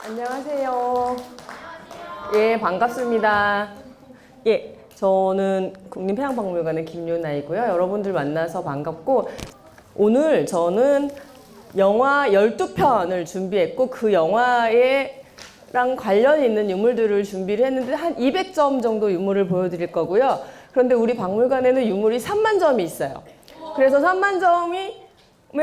안녕하세요. 예, 반갑습니다. 예, 저는 국립해양박물관의 김유나이고요. 여러분들 만나서 반갑고, 오늘 저는 영화 12편을 준비했고, 그 영화랑 관련이 있는 유물들을 준비를 했는데, 한 200점 정도 유물을 보여드릴 거고요. 그런데 우리 박물관에는 유물이 3만 점이 있어요. 그래서 3만 점에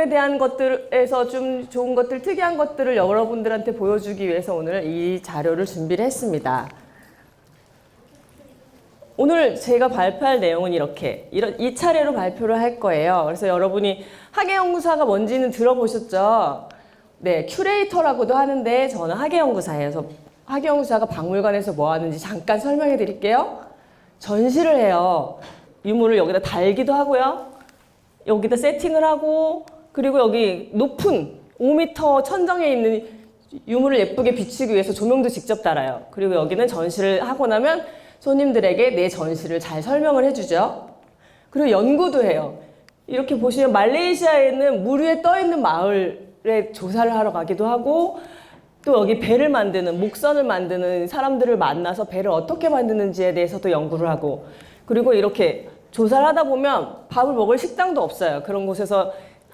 대한 것들에서 좀 좋은 것들, 특이한 것들을 여러분들한테 보여주기 위해서 오늘 이 자료를 준비를 했습니다. 오늘 제가 발표할 내용은 이 차례로 발표를 할 거예요. 그래서 여러분이 학예연구사가 뭔지는 들어보셨죠? 네, 큐레이터라고도 하는데 저는 학예연구사예요. 그래서 학예연구사가 박물관에서 뭐 하는지 잠깐 설명해 드릴게요. 전시를 해요. 유물을 여기다 달기도 하고요. 여기다 세팅을 하고, 그리고 여기 높은 5m 천정에 있는 유물을 예쁘게 비추기 위해서 조명도 직접 달아요. 그리고 여기는 전시를 하고 나면 손님들에게 내 전시를 잘 설명을 해주죠. 그리고 연구도 해요. 이렇게 보시면 말레이시아에 있는 물 위에 떠 있는 마을에 조사를 하러 가기도 하고, 또 여기 배를 만드는, 목선을 만드는 사람들을 만나서 배를 어떻게 만드는지에 대해서도 연구를 하고, 그리고 이렇게 조사를 하다 보면 밥을 먹을 식당도 없어요. 그런 곳에서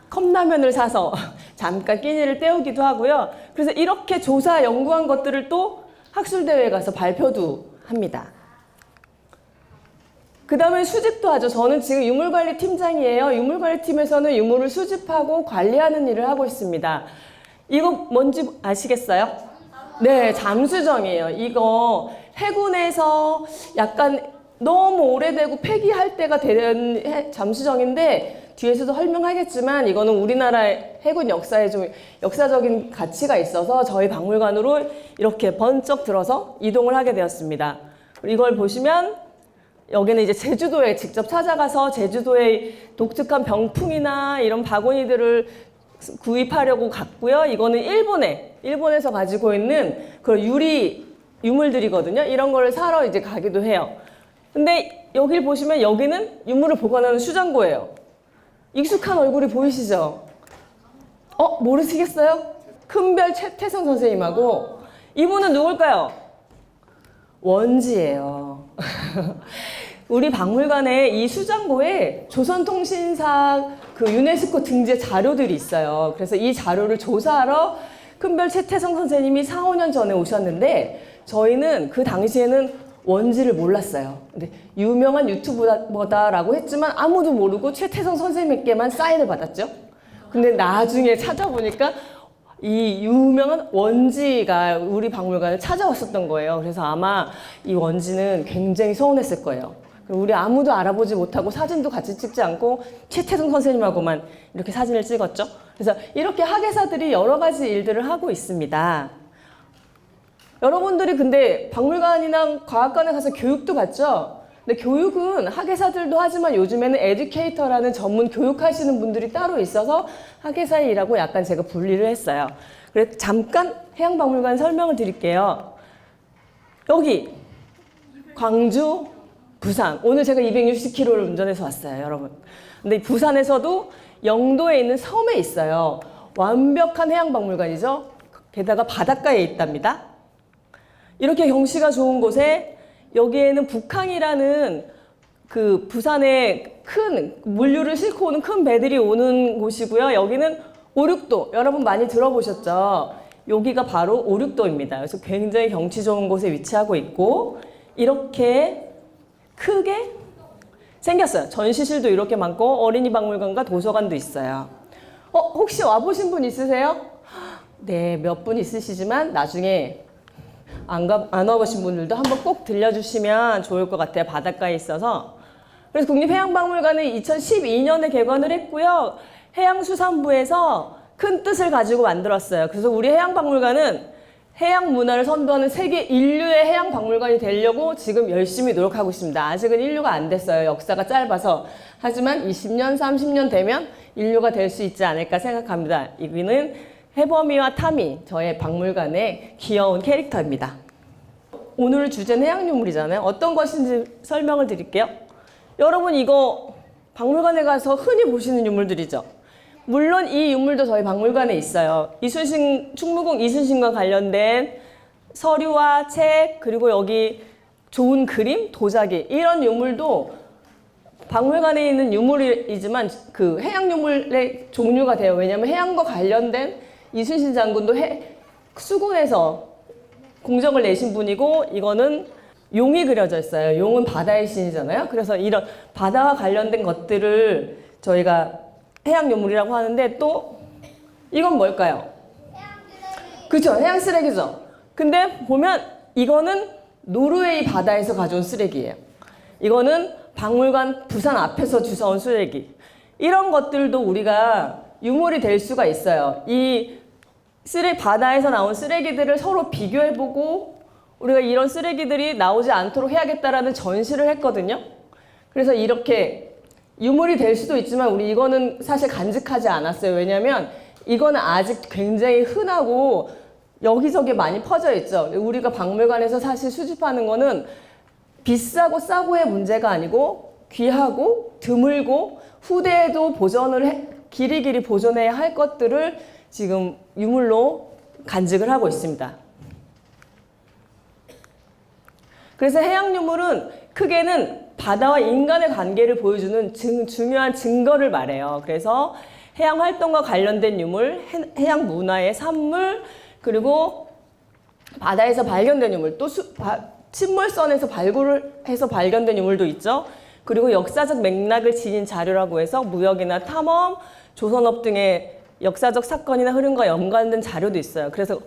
컵라면을 사서 잠깐 끼니를 때우기도 하고요. 그래서 이렇게 조사, 연구한 것들을 또 학술대회에 가서 발표도 합니다. 그 다음에 수집도 하죠. 저는 지금 유물관리 팀장이에요. 유물관리 팀에서는 유물을 수집하고 관리하는 일을 하고 있습니다. 이거 뭔지 아시겠어요? 네, 잠수정이에요. 이거 해군에서 약간 너무 오래되고 폐기할 때가 된 잠수정인데, 뒤에서도 설명하겠지만 이거는 우리나라 해군 역사에 좀 역사적인 가치가 있어서 저희 박물관으로 이렇게 번쩍 들어서 이동을 하게 되었습니다. 이걸 보시면 여기는 이제 제주도에 직접 찾아가서 제주도의 독특한 병풍이나 이런 바구니들을 구입하려고 갔고요. 이거는 일본에서 가지고 있는 그런 유리 유물들이거든요. 이런 거를 사러 이제 가기도 해요. 근데 여길 보시면 여기는 유물을 보관하는 수장고예요. 익숙한 얼굴이 보이시죠? 모르시겠어요? 큰별 최태성 선생님하고, 이분은 누굴까요? 원지예요. 우리 박물관에 이 수장고에 조선통신사 그 유네스코 등재 자료들이 있어요. 그래서 이 자료를 조사하러 큰별 최태성 선생님이 4, 5년 전에 오셨는데, 저희는 그 당시에는 원지를 몰랐어요. 근데 유명한 유튜버다라고 했지만 아무도 모르고 최태성 선생님께만 사인을 받았죠. 근데 나중에 찾아보니까 이 유명한 원지가 우리 박물관을 찾아왔었던 거예요. 그래서 아마 이 원지는 굉장히 서운했을 거예요. 우리 아무도 알아보지 못하고 사진도 같이 찍지 않고 최태성 선생님하고만 이렇게 사진을 찍었죠. 그래서 이렇게 학예사들이 여러 가지 일들을 하고 있습니다. 여러분들이 근데 박물관이나 과학관에 가서 교육도 받죠? 근데 교육은 학예사들도 하지만 요즘에는 에듀케이터라는 전문 교육하시는 분들이 따로 있어서 학예사의 일하고 약간 제가 분리를 했어요. 그래서 잠깐 해양박물관 설명을 드릴게요. 여기 광주, 부산. 오늘 제가 260km를 운전해서 왔어요, 여러분. 근데 부산에서도 영도에 있는 섬에 있어요. 완벽한 해양박물관이죠. 게다가 바닷가에 있답니다. 이렇게 경치가 좋은 곳에 여기에는 북항이라는 그 부산에 큰 물류를 싣고 오는 큰 배들이 오는 곳이고요. 여기는 오륙도, 여러분 많이 들어보셨죠? 여기가 바로 오륙도입니다. 그래서 굉장히 경치 좋은 곳에 위치하고 있고, 이렇게 크게 생겼어요. 전시실도 이렇게 많고 어린이 박물관과 도서관도 있어요. 혹시 와보신 분 있으세요? 네, 몇 분 있으시지만 나중에 안 와보신 분들도 한번 꼭 들려주시면 좋을 것 같아요. 바닷가에 있어서. 그래서 국립해양박물관은 2012년에 개관을 했고요. 해양수산부에서 큰 뜻을 가지고 만들었어요. 그래서 우리 해양박물관은 해양 문화를 선도하는 세계 인류의 해양박물관이 되려고 지금 열심히 노력하고 있습니다. 아직은 인류가 안 됐어요. 역사가 짧아서. 하지만 20년, 30년 되면 인류가 될 수 있지 않을까 생각합니다. 여기는 해범이와 타미, 저의 박물관의 귀여운 캐릭터입니다. 오늘 주제는 해양유물이잖아요. 어떤 것인지 설명을 드릴게요. 여러분 이거 박물관에 가서 흔히 보시는 유물들이죠. 물론 이 유물도 저희 박물관에 있어요. 충무공 이순신과 관련된 서류와 책, 그리고 여기 좋은 그림, 도자기 이런 유물도 박물관에 있는 유물이지만 그 해양 유물의 종류가 돼요. 왜냐하면 해양과 관련된 이순신 장군도 수군에서 공적을 내신 분이고, 이거는 용이 그려져 있어요. 용은 바다의 신이잖아요. 그래서 이런 바다와 관련된 것들을 저희가 해양 유물이라고 하는데, 또 이건 뭘까요? 그렇죠. 해양 쓰레기죠. 근데 보면 이거는 노르웨이 바다에서 가져온 쓰레기예요. 이거는 박물관 부산 앞에서 주워온 쓰레기. 이런 것들도 우리가 유물이 될 수가 있어요. 이 바다에서 나온 쓰레기들을 서로 비교해보고 우리가 이런 쓰레기들이 나오지 않도록 해야겠다라는 전시를 했거든요. 그래서 이렇게 유물이 될 수도 있지만 우리 이거는 사실 간직하지 않았어요. 왜냐하면 이거는 아직 굉장히 흔하고 여기저기 많이 퍼져 있죠. 우리가 박물관에서 사실 수집하는 거는 비싸고 싸고의 문제가 아니고 귀하고 드물고 후대에도 길이길이 보존해야 할 것들을 지금 유물로 간직을 하고 있습니다. 그래서 해양 유물은 크게는 바다와 인간의 관계를 보여주는 중요한 증거를 말해요. 그래서 해양 활동과 관련된 유물, 해양 문화의 산물, 그리고 바다에서 발견된 유물, 또 침몰선에서 발굴을 해서 발견된 유물도 있죠. 그리고 역사적 맥락을 지닌 자료라고 해서 무역이나 탐험, 조선업 등의 역사적 사건이나 흐름과 연관된 자료도 있어요. 그래서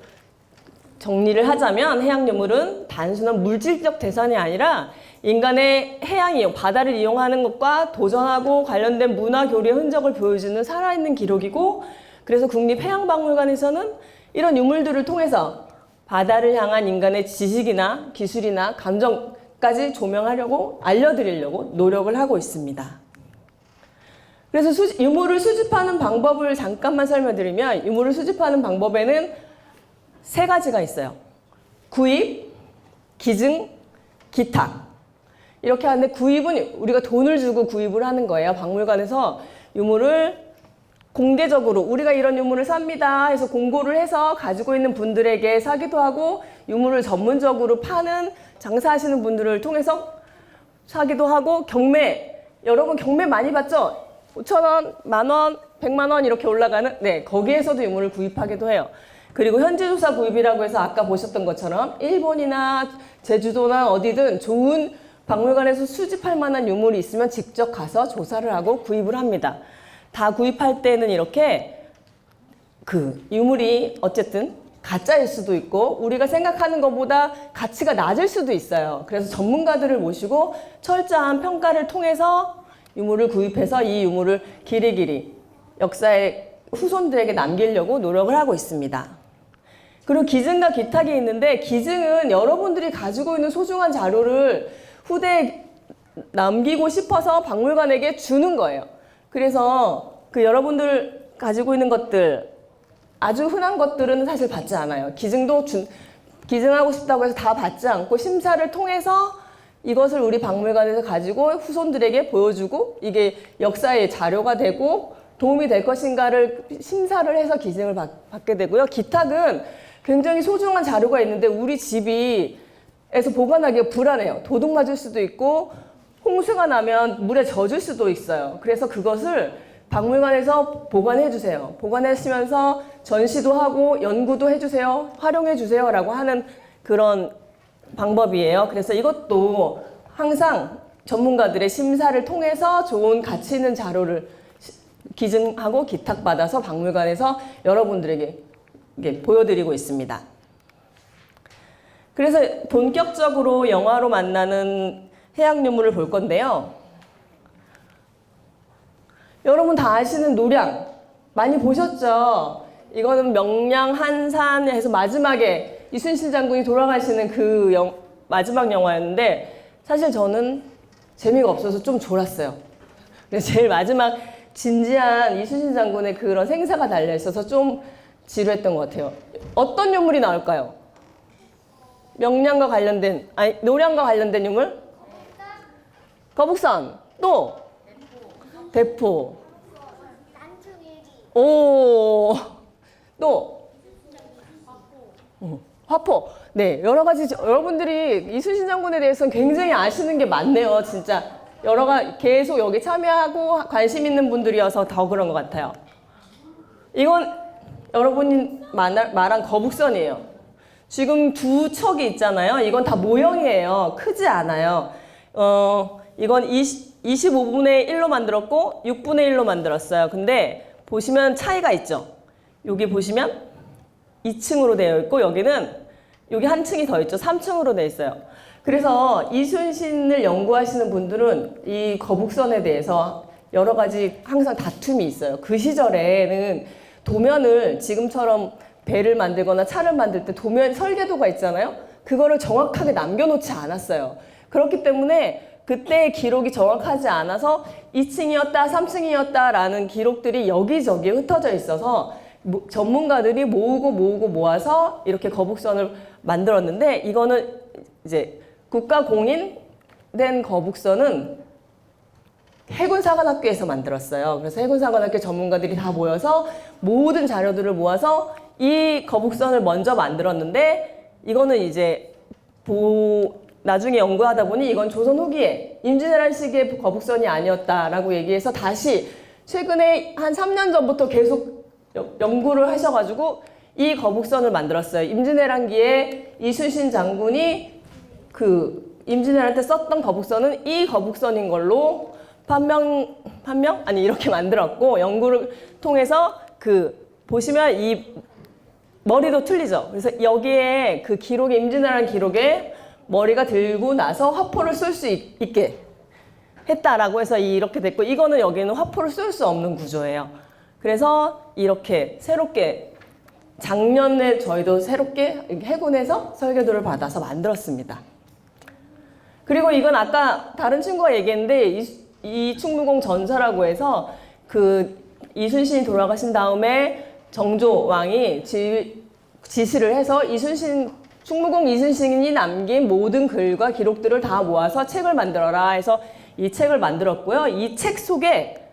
정리를 하자면 해양 유물은 단순한 물질적 대산이 아니라 인간의 해양 이용, 바다를 이용하는 것과 도전하고 관련된 문화 교류의 흔적을 보여주는 살아있는 기록이고, 그래서 국립해양박물관에서는 이런 유물들을 통해서 바다를 향한 인간의 지식이나 기술이나 감정까지 조명하려고, 알려드리려고 노력을 하고 있습니다. 그래서 유물을 수집하는 방법을 잠깐만 설명드리면, 유물을 수집하는 방법에는 3가지가 있어요. 구입, 기증, 기탁. 이렇게 하는데, 구입은 우리가 돈을 주고 구입을 하는 거예요. 박물관에서 유물을 공개적으로 우리가 이런 유물을 삽니다 해서 공고를 해서 가지고 있는 분들에게 사기도 하고, 유물을 전문적으로 파는 장사하시는 분들을 통해서 사기도 하고, 경매, 여러분 경매 많이 봤죠? 5,000원, 만원, 100만원 이렇게 올라가는, 네, 거기에서도 유물을 구입하기도 해요. 그리고 현지조사 구입이라고 해서 아까 보셨던 것처럼 일본이나 제주도나 어디든 좋은 박물관에서 수집할 만한 유물이 있으면 직접 가서 조사를 하고 구입을 합니다. 다 구입할 때는 이렇게 그 유물이 어쨌든 가짜일 수도 있고 우리가 생각하는 것보다 가치가 낮을 수도 있어요. 그래서 전문가들을 모시고 철저한 평가를 통해서 유물을 구입해서 이 유물을 길이길이 역사의 후손들에게 남기려고 노력을 하고 있습니다. 그리고 기증과 기탁이 있는데, 기증은 여러분들이 가지고 있는 소중한 자료를 후대에 남기고 싶어서 박물관에게 주는 거예요. 그래서 그 여러분들 가지고 있는 것들, 아주 흔한 것들은 사실 받지 않아요. 기증하고 싶다고 해서 다 받지 않고 심사를 통해서 이것을 우리 박물관에서 가지고 후손들에게 보여주고 이게 역사의 자료가 되고 도움이 될 것인가를 심사를 해서 기증을 받게 되고요. 기탁은 굉장히 소중한 자료가 있는데 우리 집에서 보관하기가 불안해요. 도둑 맞을 수도 있고 홍수가 나면 물에 젖을 수도 있어요. 그래서 그것을 박물관에서 보관해 주세요. 보관하시면서 전시도 하고 연구도 해주세요. 활용해 주세요 라고 하는 그런 방법이에요. 그래서 이것도 항상 전문가들의 심사를 통해서 좋은 가치 있는 자료를 기증하고 기탁받아서 박물관에서 여러분들에게 보여드리고 있습니다. 그래서 본격적으로 영화로 만나는 해양 유물을 볼 건데요. 여러분 다 아시는 노량 많이 보셨죠? 이거는 명량 한산 해서 마지막에 이순신 장군이 돌아가시는 그 마지막 영화였는데 사실 저는 재미가 없어서 좀 졸았어요. 그래서 제일 마지막 진지한 이순신 장군의 그런 생사가 달려 있어서 좀 지루했던 것 같아요. 어떤 유물이 나올까요? 명량과 관련된, 노량과 관련된 유물? 거북선. 또? 대포. 오, 또 화포. 네, 여러 가지 여러분들이 이순신 장군에 대해서는 굉장히 아시는 게 많네요. 진짜 계속 여기 참여하고 관심 있는 분들이어서 더 그런 것 같아요. 이건 여러분이 말한 거북선이에요. 지금 두 척이 있잖아요. 이건 다 모형이에요. 크지 않아요. 이건 25분의 1로 만들었고 6분의 1로 만들었어요. 근데 보시면 차이가 있죠. 여기 보시면 2층으로 되어 있고 여기 한 층이 더 있죠. 3층으로 되어 있어요. 그래서 이순신을 연구하시는 분들은 이 거북선에 대해서 여러 가지 항상 다툼이 있어요. 그 시절에는 도면을 지금처럼 배를 만들거나 차를 만들 때 도면 설계도가 있잖아요. 그거를 정확하게 남겨놓지 않았어요. 그렇기 때문에 그때의 기록이 정확하지 않아서 2층이었다, 3층이었다라는 기록들이 여기저기 흩어져 있어서 전문가들이 모아서 이렇게 거북선을 만들었는데 이거는 이제 국가 공인된 거북선은 해군사관학교에서 만들었어요. 그래서 해군사관학교 전문가들이 다 모여서 모든 자료들을 모아서 이 거북선을 먼저 만들었는데 이거는 이제 나중에 연구하다 보니 이건 조선 후기에 임진왜란 시기의 거북선이 아니었다라고 얘기해서 다시 최근에 한 3년 전부터 계속 연구를 하셔가지고 이 거북선을 만들었어요. 임진왜란기에 이순신 장군이 임진왜란 때 썼던 거북선은 이 거북선인 걸로 판명? 아니 이렇게 만들었고 연구를 통해서 보시면 이 머리도 틀리죠. 그래서 여기에 임진왜란 기록에 머리가 들고 나서 화포를 쏠 수 있게 했다라고 해서 이렇게 됐고 이거는 여기는 화포를 쏠 수 없는 구조예요. 그래서 이렇게 새롭게 작년에 저희도 새롭게 해군에서 설계도를 받아서 만들었습니다. 그리고 이건 아까 다른 친구가 얘기했는데 이 충무공 전사라고 해서 이순신이 돌아가신 다음에 정조 왕이 지시를 해서 충무공 이순신이 남긴 모든 글과 기록들을 다 모아서 책을 만들어라 해서 이 책을 만들었고요. 이 책 속에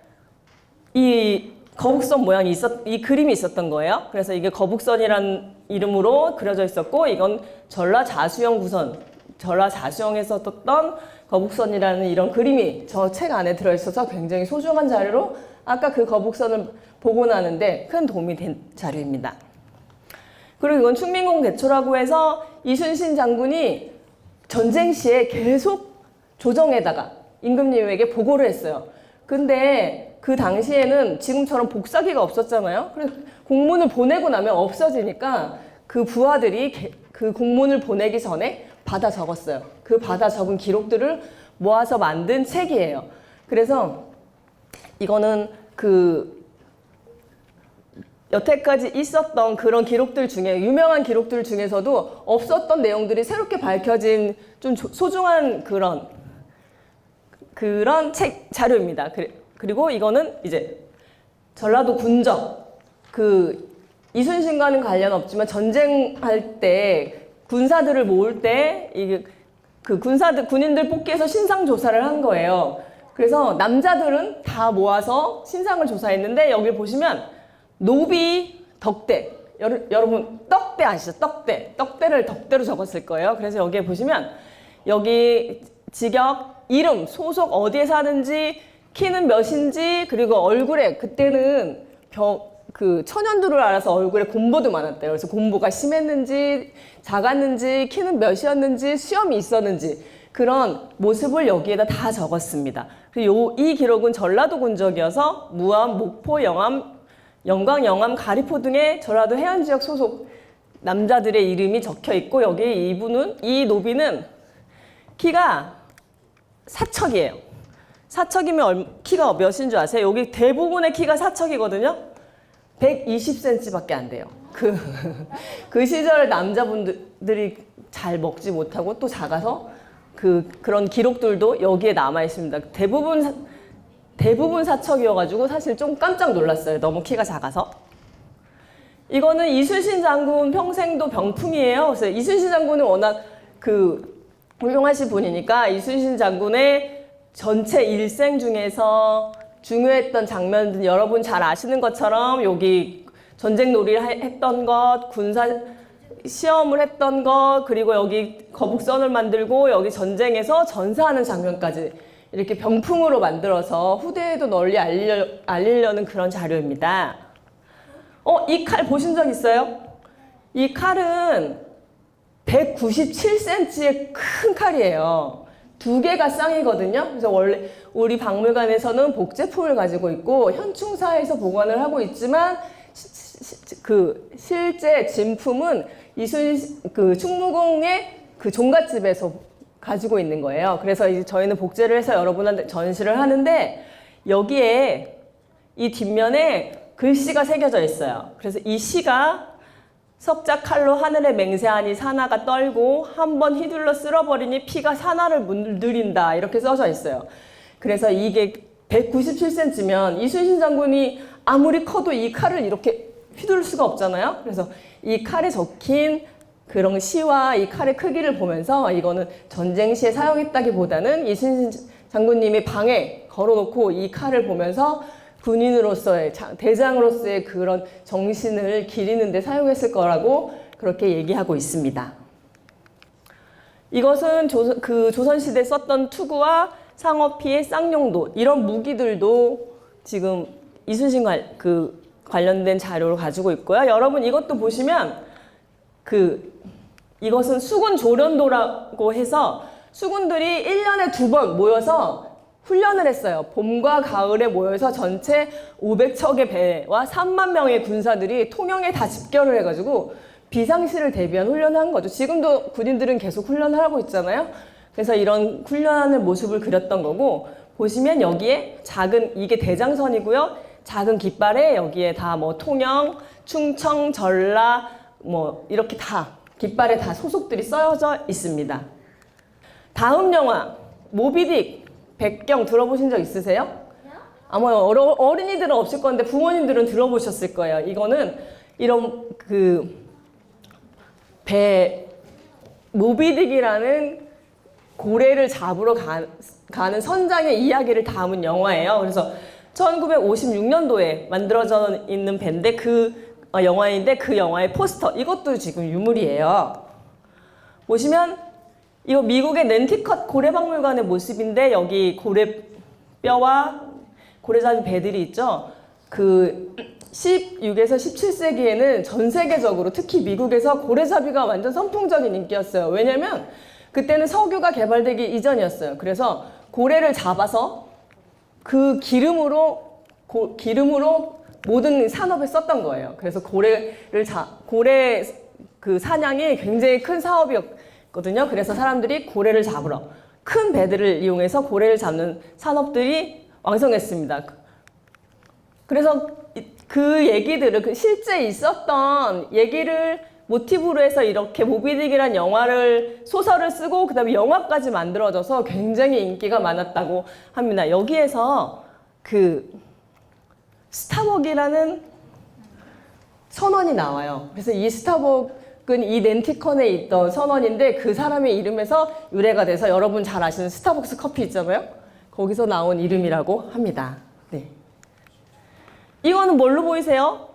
이 거북선 모양이 이 그림이 있었던 거예요. 그래서 이게 거북선이라는 이름으로 그려져 있었고 이건 전라자수영에서 떴던 거북선이라는 이런 그림이 저 책 안에 들어있어서 굉장히 소중한 자료로 아까 그 거북선을 보고 나는데 큰 도움이 된 자료입니다. 그리고 이건 충민공 대초라고 해서 이순신 장군이 전쟁 시에 계속 조정에다가 임금님에게 보고를 했어요. 근데 그 당시에는 지금처럼 복사기가 없었잖아요. 그래서 공문을 보내고 나면 없어지니까 그 부하들이 그 공문을 보내기 전에 받아 적었어요. 그 받아 적은 기록들을 모아서 만든 책이에요. 그래서 이거는 여태까지 있었던 그런 기록들 중에 유명한 기록들 중에서도 없었던 내용들이 새롭게 밝혀진 좀 소중한 그런 책 자료입니다. 그리고 이거는 이제 전라도 군적 이순신과는 관련 없지만 전쟁할 때 군사들을 모을 때 군인들 뽑기해서 신상 조사를 한 거예요. 그래서 남자들은 다 모아서 신상을 조사했는데 여기 보시면 노비, 덕대. 여러분 떡대 아시죠? 떡대를 덕대로 적었을 거예요. 그래서 여기에 보시면 여기 직역, 이름, 소속 어디에 사는지, 키는 몇인지, 그리고 얼굴에 그때는 천연두를 알아서 얼굴에 곰보도 많았대요. 그래서 곰보가 심했는지, 작았는지, 키는 몇이었는지, 수염이 있었는지 그런 모습을 여기에다 다 적었습니다. 그리고 이 기록은 전라도 군적이어서 무암, 목포, 영암, 영광, 영암, 가리포 등의 전라도 해안지역 소속 남자들의 이름이 적혀 있고 여기 이 노비는 키가 사척이에요. 사척이면 키가 몇인 줄 아세요? 여기 대부분의 키가 사척이거든요. 120cm밖에 안 돼요. 그 시절 남자분들이 잘 먹지 못하고 또 작아서 그런 기록들도 여기에 남아 있습니다. 대부분 사척이어가지고 사실 좀 깜짝 놀랐어요. 너무 키가 작아서. 이거는 이순신 장군 평생도 병풍이에요. 그래서 이순신 장군은 워낙 훌륭하신 분이니까 이순신 장군의 전체 일생 중에서 중요했던 장면들 여러분 잘 아시는 것처럼 여기 전쟁 놀이를 했던 것, 군사 시험을 했던 것, 그리고 여기 거북선을 만들고 여기 전쟁에서 전사하는 장면까지 이렇게 병풍으로 만들어서 후대에도 널리 알리려는 그런 자료입니다. 이 칼 보신 적 있어요? 이 칼은 197cm의 큰 칼이에요. 두 개가 쌍이거든요. 그래서 원래 우리 박물관에서는 복제품을 가지고 있고 현충사에서 보관을 하고 있지만 실제 진품은 충무공의 그 종갓집에서 가지고 있는 거예요. 그래서 이제 저희는 복제를 해서 여러분한테 전시를 하는데 여기에 이 뒷면에 글씨가 새겨져 있어요. 그래서 이 시가 석자 칼로 하늘에 맹세하니 사나가 떨고 한 번 휘둘러 쓸어버리니 피가 사나를 물들인다 이렇게 써져 있어요. 그래서 이게 197cm면 이순신 장군이 아무리 커도 이 칼을 이렇게 휘둘 수가 없잖아요. 그래서 이 칼에 적힌 그런 시와 이 칼의 크기를 보면서 이거는 전쟁 시에 사용했다기보다는 이순신 장군님이 방에 걸어놓고 이 칼을 보면서 군인으로서의 대장으로서의 그런 정신을 기리는 데 사용했을 거라고 그렇게 얘기하고 있습니다. 이것은 조선시대에 썼던 투구와 상어피의 쌍용도 이런 무기들도 지금 이순신 관련된 자료를 가지고 있고요. 여러분 이것도 보시면 이것은 수군 조련도라고 해서 수군들이 1년에 2번 모여서 훈련을 했어요. 봄과 가을에 모여서 전체 500척의 배와 3만 명의 군사들이 통영에 다 집결을 해가지고 비상시를 대비한 훈련을 한 거죠. 지금도 군인들은 계속 훈련을 하고 있잖아요. 그래서 이런 훈련하는 모습을 그렸던 거고 보시면 여기에 이게 대장선이고요. 작은 깃발에 여기에 다 통영, 충청, 전라 이렇게 다 깃발에 다 소속들이 써져 있습니다. 다음 영화 모비딕 백경 들어보신 적 있으세요? 아마 어린이들은 없을 건데 부모님들은 들어보셨을 거예요. 이거는 이런 모비딕이라는 고래를 잡으러 가는 선장의 이야기를 담은 영화예요. 그래서 1956년도에 만들어져 있는 배인데 영화인데 그 영화의 포스터 이것도 지금 유물이에요. 보시면 이거 미국의 낸티컷 고래박물관의 모습인데 여기 고래뼈와 고래잡이 배들이 있죠. 16에서 17세기에는 전 세계적으로 특히 미국에서 고래잡이가 완전 선풍적인 인기였어요. 왜냐면 그때는 석유가 개발되기 이전이었어요. 그래서 고래를 잡아서 그 기름으로 모든 산업에 썼던 거예요. 그래서 고래 사냥이 굉장히 큰 사업이었거든요. 그래서 사람들이 고래를 잡으러 큰 배들을 이용해서 고래를 잡는 산업들이 왕성했습니다. 그래서 그 얘기들을 실제 있었던 얘기를 모티브로 해서 이렇게 모비딕이라는 소설을 쓰고 그다음에 영화까지 만들어져서 굉장히 인기가 많았다고 합니다. 여기에서 스타벅이라는 선원이 나와요. 그래서 이 스타벅은 이 낸티컨에 있던 선원인데 그 사람의 이름에서 유래가 돼서 여러분 잘 아시는 스타벅스 커피 있잖아요. 거기서 나온 이름이라고 합니다. 네. 이거는 뭘로 보이세요?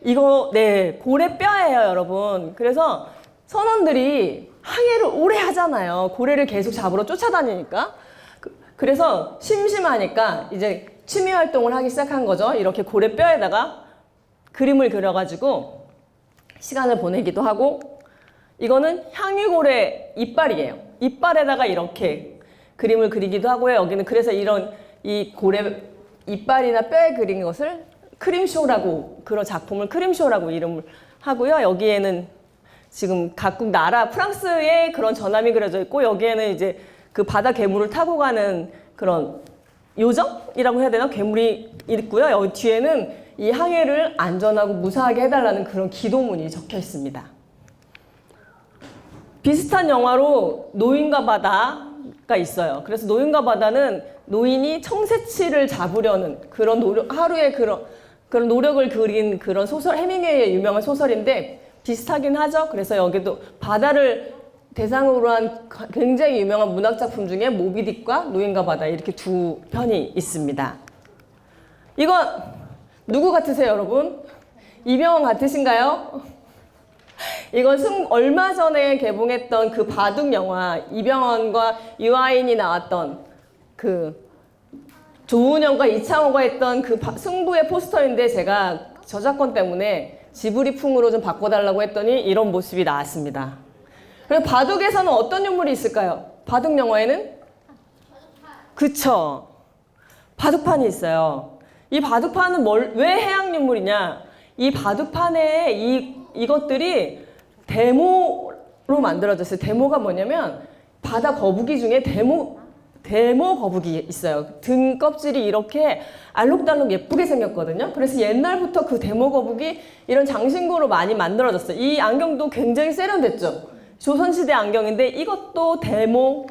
이거 고래뼈예요, 여러분. 그래서 선원들이 항해를 오래 하잖아요. 고래를 계속 잡으러 쫓아다니니까. 그래서 심심하니까 이제 취미 활동을 하기 시작한 거죠. 이렇게 고래뼈에다가 그림을 그려가지고 시간을 보내기도 하고, 이거는 향유고래 이빨이에요. 이빨에다가 이렇게 그림을 그리기도 하고요. 여기는 그래서 이 고래 이빨이나 뼈에 그린 것을 크림쇼라고, 그런 작품을 크림쇼라고 이름을 하고요. 여기에는 지금 각국 나라, 프랑스의 그런 전함이 그려져 있고, 여기에는 이제 그 바다 괴물을 타고 가는 그런 요정이라고 해야 되나? 괴물이 있고요. 여기 뒤에는 이 항해를 안전하고 무사하게 해달라는 그런 기도문이 적혀 있습니다. 비슷한 영화로 노인과 바다가 있어요. 그래서 노인과 바다는 노인이 청새치를 잡으려는 그런 하루의 그런 노력을 그린 그런 소설, 해밍웨이의 유명한 소설인데 비슷하긴 하죠. 그래서 여기도 바다를 대상으로 한 굉장히 유명한 문학작품 중에 모비딕과 노인과 바다 이렇게 두 편이 있습니다. 이건 누구 같으세요, 여러분? 이병헌 같으신가요? 이건 얼마 전에 개봉했던 그 바둑 영화, 이병헌과 유아인이 나왔던 그 조은영과 이창호가 했던 그 승부의 포스터인데 제가 저작권 때문에 지브리풍으로 좀 바꿔달라고 했더니 이런 모습이 나왔습니다. 그리고 바둑에서는 어떤 인물이 있을까요? 바둑 영화에는? 그쵸. 바둑판이 있어요. 이 바둑판은 왜 해양 인물이냐? 이 바둑판에 이것들이 데모로 만들어졌어요. 데모가 뭐냐면 바다 거북이 중에 데모 거북이 있어요. 등 껍질이 이렇게 알록달록 예쁘게 생겼거든요. 그래서 옛날부터 그 데모 거북이 이런 장신구로 많이 만들어졌어요. 이 안경도 굉장히 세련됐죠. 조선시대 안경인데 이것도 데모로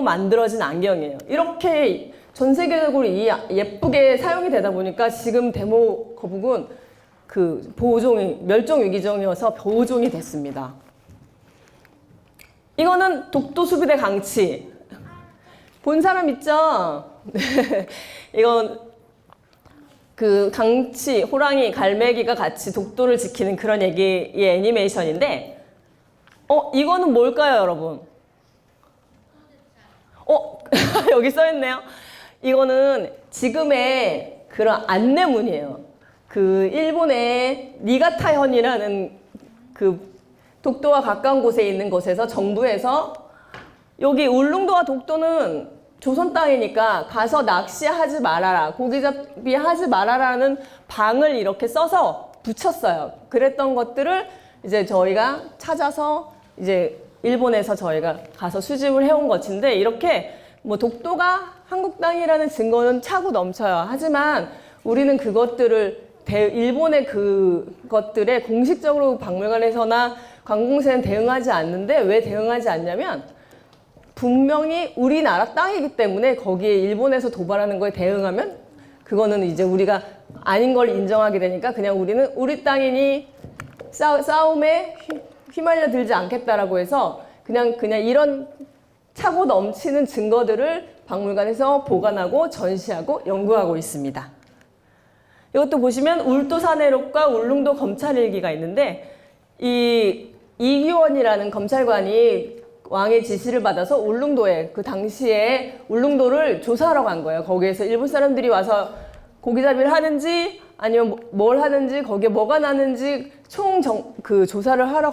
만들어진 안경이에요. 이렇게 전 세계적으로 예쁘게 사용이 되다 보니까 지금 데모 거북은 그 멸종 위기종이어서 보호종이 됐습니다. 이거는 독도수비대 강치. 본 사람 있죠? 네. 이건 그 강치, 호랑이, 갈매기가 같이 독도를 지키는 그런 얘기의 애니메이션인데, 이거는 뭘까요, 여러분? 여기 써있네요. 이거는 지금의 그런 안내문이에요. 그 일본의 니가타현이라는 그 독도와 가까운 곳에 있는 곳에서 정부에서 여기 울릉도와 독도는 조선 땅이니까 가서 낚시하지 말아라, 고기잡이 하지 말아라는 방을 이렇게 써서 붙였어요. 그랬던 것들을 이제 저희가 찾아서 이제 일본에서 저희가 가서 수집을 해온 것인데, 이렇게 뭐 독도가 한국 땅이라는 증거는 차고 넘쳐요. 하지만 우리는 그것들을 일본의 그것들에 공식적으로 박물관에서나 관공서는 대응하지 않는데, 왜 대응하지 않냐면 분명히 우리나라 땅이기 때문에 거기에 일본에서 도발하는 거에 대응하면 그거는 이제 우리가 아닌 걸 인정하게 되니까 그냥 우리는 우리 땅이니 싸움에 휘말려 들지 않겠다라고 해서 그냥 이런 차고 넘치는 증거들을 박물관에서 보관하고 전시하고 연구하고 있습니다. 이것도 보시면 울도사내록과 울릉도 검찰일기가 있는데, 이 이규원이라는 검찰관이 왕의 지시를 받아서 울릉도에, 그 당시에 울릉도를 조사하러 간 거예요. 거기에서 일본 사람들이 와서 고기잡이를 하는지 아니면 뭘 하는지, 거기에 뭐가 나는지 그 조사를 하러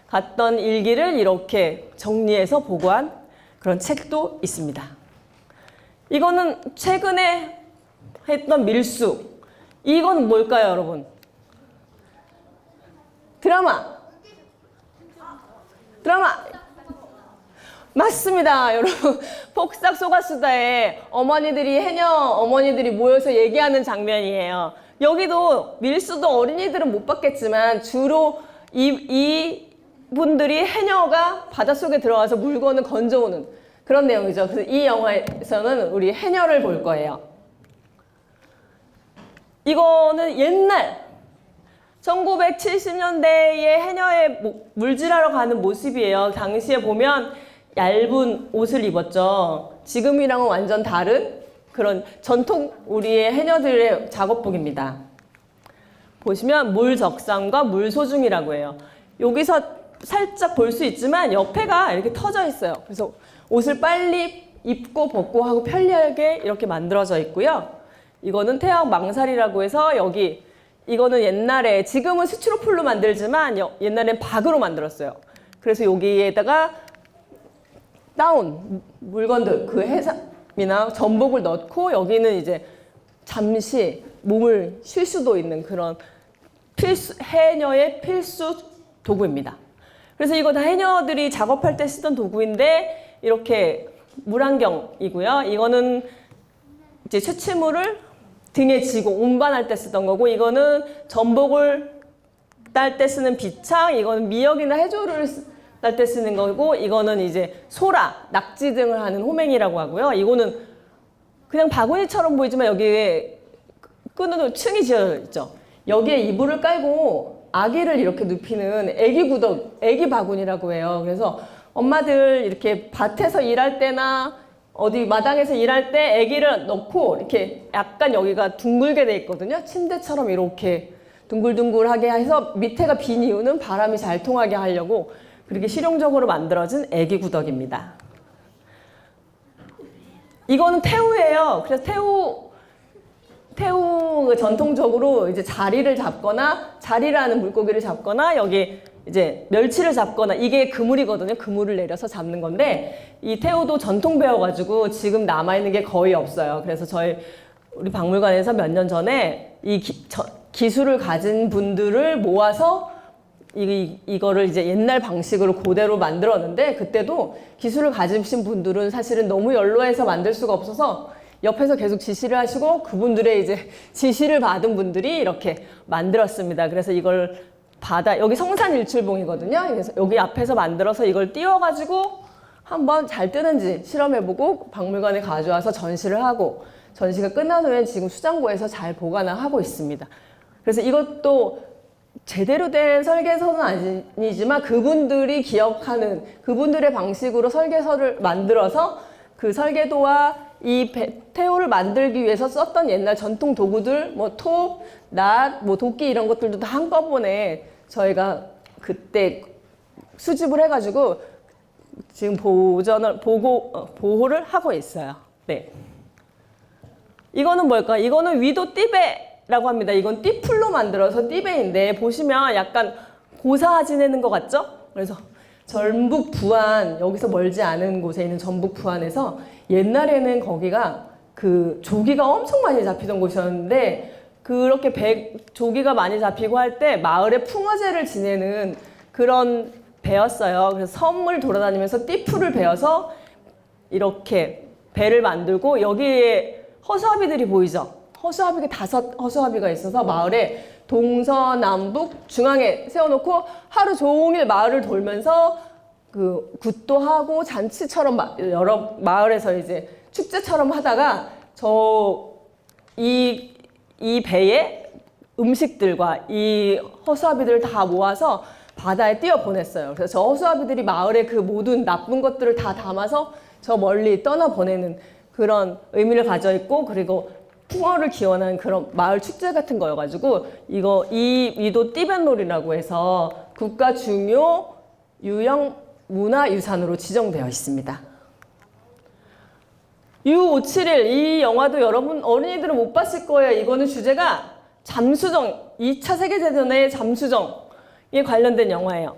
갔던 일기를 이렇게 정리해서 보고한 그런 책도 있습니다. 이거는 최근에 했던 밀수. 이건 뭘까요, 여러분? 드라마. 맞습니다, 여러분. 폭삭 속았수다에 해녀 어머니들이 모여서 얘기하는 장면이에요. 여기도 밀수도 어린이들은 못 봤겠지만 주로 이 분들이 해녀가 바닷속에 들어가서 물건을 건져오는 그런 내용이죠. 그래서 이 영화에서는 우리 해녀를 볼 거예요. 이거는 옛날 1970년대에 해녀에 물질하러 가는 모습이에요. 당시에 보면 얇은 옷을 입었죠. 지금이랑은 완전 다른 그런 전통 우리의 해녀들의 작업복입니다. 보시면 물적상과 물소중이라고 해요. 여기서 살짝 볼 수 있지만 옆에가 이렇게 터져 있어요. 그래서 옷을 빨리 입고 벗고 하고 편리하게 이렇게 만들어져 있고요. 이거는 태양 망살이라고 해서 이거는 옛날에, 지금은 스티로폴로 만들지만 옛날엔 박으로 만들었어요. 그래서 여기에다가 물건들, 그 해삼이나 전복을 넣고 여기는 이제 잠시 몸을 쉴 수도 있는 그런 해녀의 필수 도구입니다. 그래서 이거 다 해녀들이 작업할 때 쓰던 도구인데, 이렇게 물안경이고요. 이거는 이제 채취물을 등에 지고 운반할 때 쓰던 거고, 이거는 전복을 딸 때 쓰는 비창, 이거는 미역이나 해조를 딸 때 쓰는 거고, 이거는 이제 소라, 낙지 등을 하는 호맹이라고 하고요. 이거는 그냥 바구니처럼 보이지만 여기에 끈으로 층이 지어져 있죠. 여기에 이불을 깔고 아기를 이렇게 눕히는 애기 바구니라고 해요. 그래서 엄마들 이렇게 밭에서 일할 때나 어디 마당에서 일할 때 아기를 넣고 이렇게 약간 여기가 둥글게 돼 있거든요. 침대처럼 이렇게 둥글둥글하게 해서 밑에가 빈 이유는 바람이 잘 통하게 하려고 그렇게 실용적으로 만들어진 아기 구덕입니다. 이거는 태우예요. 그래서 태우 전통적으로 이제 자리를 잡거나 자리라는 물고기를 잡거나 여기 이제 멸치를 잡거나 이게 그물이거든요. 그물을 내려서 잡는 건데 이 태우도 전통 배워가지고 지금 남아있는 게 거의 없어요. 그래서 우리 박물관에서 몇 년 전에 이 기술을 가진 분들을 모아서 이거를 이제 옛날 방식으로 그대로 만들었는데 그때도 기술을 가지신 분들은 사실은 너무 연로해서 만들 수가 없어서 옆에서 계속 지시를 하시고 그분들의 이제 지시를 받은 분들이 이렇게 만들었습니다. 그래서 이걸 여기 성산일출봉이거든요. 그래서 여기 앞에서 만들어서 이걸 띄워가지고 한번 잘 뜨는지 실험해보고 박물관에 가져와서 전시를 하고 전시가 끝난 후에 지금 수장고에서 잘 보관을 하고 있습니다. 그래서 이것도 제대로 된 설계서는 아니지만 그분들이 기억하는 그분들의 방식으로 설계서를 만들어서 그 설계도와 이 태우를 만들기 위해서 썼던 옛날 전통 도구들, 뭐 톱, 낫, 뭐 도끼 이런 것들도 다 한꺼번에 저희가 그때 수집을 해가지고 지금 보호를 하고 있어요. 네. 이거는 뭘까? 이거는 위도 띠베라고 합니다. 이건 띠풀로 만들어서 띠베인데 보시면 약간 고사 지내는 것 같죠? 그래서 전북 부안 여기서 멀지 않은 곳에 있는 전북 부안에서 옛날에는 거기가 그 조기가 엄청 많이 잡히던 곳이었는데 그렇게 조기가 많이 잡히고 할 때 마을에 풍어제를 지내는 그런 배였어요. 그래서 섬을 돌아다니면서 띠풀을 배워서 이렇게 배를 만들고 여기에 허수아비들이 보이죠? 허수아비가 5 허수아비가 있어서 마을에 동서남북 중앙에 세워놓고 하루 종일 마을을 돌면서 그 굿도 하고 잔치처럼 여러 마을에서 이제 축제처럼 하다가 이 배에 음식들과 이 허수아비들을 다 모아서 바다에 띄워 보냈어요. 그래서 저 허수아비들이 마을의 그 모든 나쁜 것들을 다 담아서 저 멀리 떠나 보내는 그런 의미를 가져 있고 그리고 풍어를 기원한 그런 마을 축제 같은 거여가지고 이 위도 띠변놀이라고 해서 국가 중요 유형 문화유산으로 지정되어 있습니다. U571 이 영화도 여러분 어린이들은 못 봤을 거예요. 이거는 주제가 잠수정 2차 세계대전의 잠수정에 관련된 영화예요.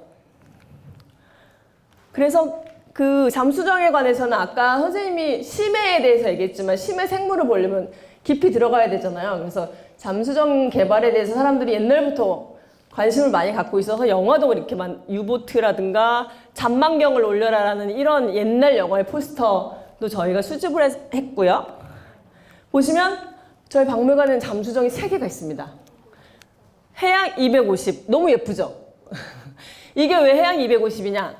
그래서 그 잠수정에 관해서는 아까 선생님이 심해에 대해서 얘기했지만 심해 생물을 보려면 깊이 들어가야 되잖아요. 그래서 잠수정 개발에 대해서 사람들이 옛날부터 관심을 많이 갖고 있어서 영화도 이렇게 유보트라든가 잔망경을 올려라라는 이런 옛날 영화의 포스터도 저희가 수집을 했고요. 보시면 저희 박물관에는 잠수정이 3개가 있습니다. 해양 250 너무 예쁘죠? 이게 왜 해양 250이냐?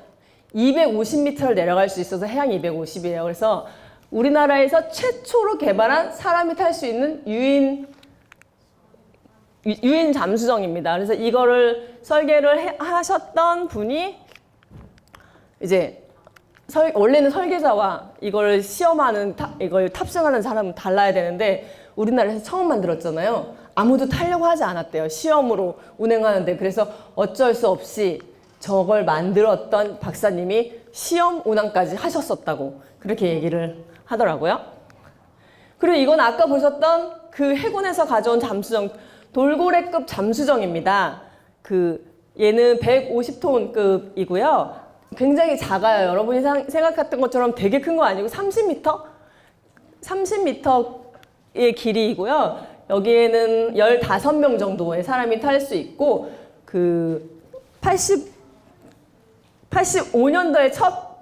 250m를 내려갈 수 있어서 해양 250이에요. 그래서 우리나라에서 최초로 개발한 사람이 탈 수 있는 유인 잠수정입니다. 그래서 이거를 설계를 하셨던 분이 이제 원래는 설계자와 이걸 시험하는 이걸 탑승하는 사람은 달라야 되는데 우리나라에서 처음 만들었잖아요. 아무도 타려고 하지 않았대요. 시험으로 운행하는데. 그래서 어쩔 수 없이 저걸 만들었던 박사님이 시험 운항까지 하셨었다고 그렇게 얘기를 하더라고요. 그리고 이건 아까 보셨던 그 해군에서 가져온 잠수정 돌고래급 잠수정입니다. 얘는 150톤급이고요. 굉장히 작아요. 여러분이 생각했던 것처럼 되게 큰 거 아니고 30m? 30m의 길이이고요. 여기에는 15명 정도의 사람이 탈 수 있고 85년도에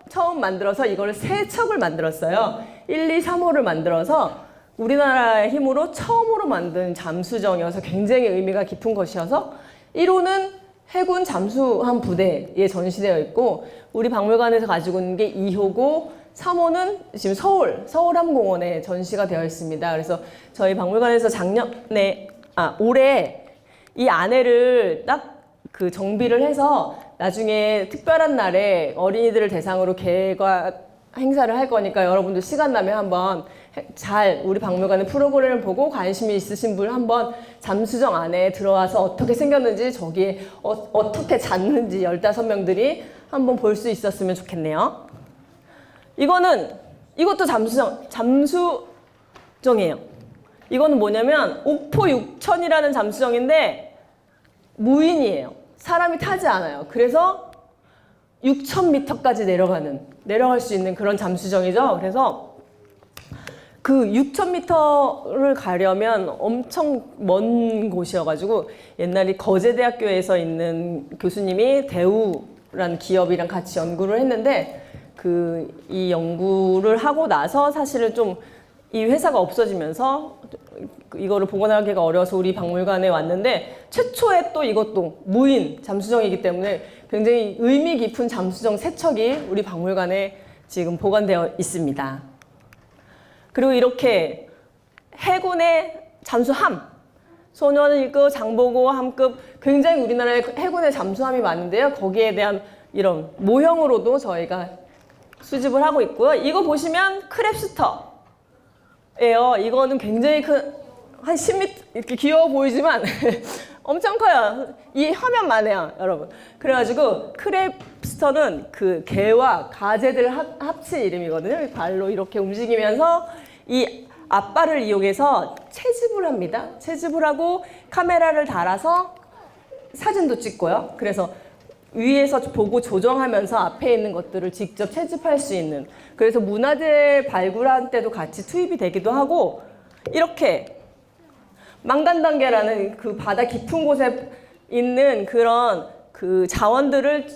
처음 만들어서 이걸 3척을 만들었어요. 1, 2, 3호를 만들어서 우리나라의 힘으로 처음으로 만든 잠수정이어서 굉장히 의미가 깊은 것이어서 1호는 해군 잠수함 부대에 전시되어 있고 우리 박물관에서 가지고 있는 게 2호고 3호는 지금 서울함공원에 전시가 되어 있습니다. 그래서 저희 박물관에서 올해 이 안에를 딱 정비를 해서 나중에 특별한 날에 어린이들을 대상으로 행사를 할 거니까 여러분들 시간 나면 한번 잘 우리 박물관의 프로그램을 보고 관심이 있으신 분 한번 잠수정 안에 들어와서 어떻게 생겼는지 저기에 어떻게 잤는지 15명들이 한번 볼 수 있었으면 좋겠네요. 이것도 잠수정이에요. 이거는 뭐냐면 옥포 6000이라는 잠수정인데 무인이에요. 사람이 타지 않아요. 그래서 6000m까지 내려갈 수 있는 그런 잠수정이죠. 그래서 그 6000m를 가려면 엄청 먼 곳이어가지고 옛날에 거제대학교에서 있는 교수님이 대우라는 기업이랑 같이 연구를 했는데 이 연구를 하고 나서 사실은 좀 이 회사가 없어지면서 이거를 복원하기가 어려워서 우리 박물관에 왔는데 최초의 또 이것도 무인 잠수정이기 때문에 굉장히 의미 깊은 잠수정 세척이 우리 박물관에 지금 보관되어 있습니다. 그리고 이렇게 해군의 잠수함, 소년1급, 장보고 함급 굉장히 우리나라에 해군의 잠수함이 많은데요. 거기에 대한 이런 모형으로도 저희가 수집을 하고 있고요. 이거 보시면 크랩스터 예요. 이거는 굉장히 큰 한 10m 이렇게 귀여워 보이지만 엄청 커요. 이 화면만 해요, 여러분. 그래가지고 크랩스터는 그 개와 가재들 합친 이름이거든요. 발로 이렇게 움직이면서 이 앞발을 이용해서 채집을 합니다. 채집을 하고 카메라를 달아서 사진도 찍고요. 그래서 위에서 보고 조정하면서 앞에 있는 것들을 직접 채집할 수 있는, 그래서 문화재 발굴한 때도 같이 투입이 되기도 하고, 이렇게 망간단계라는 그 바다 깊은 곳에 있는 그런 그 자원들을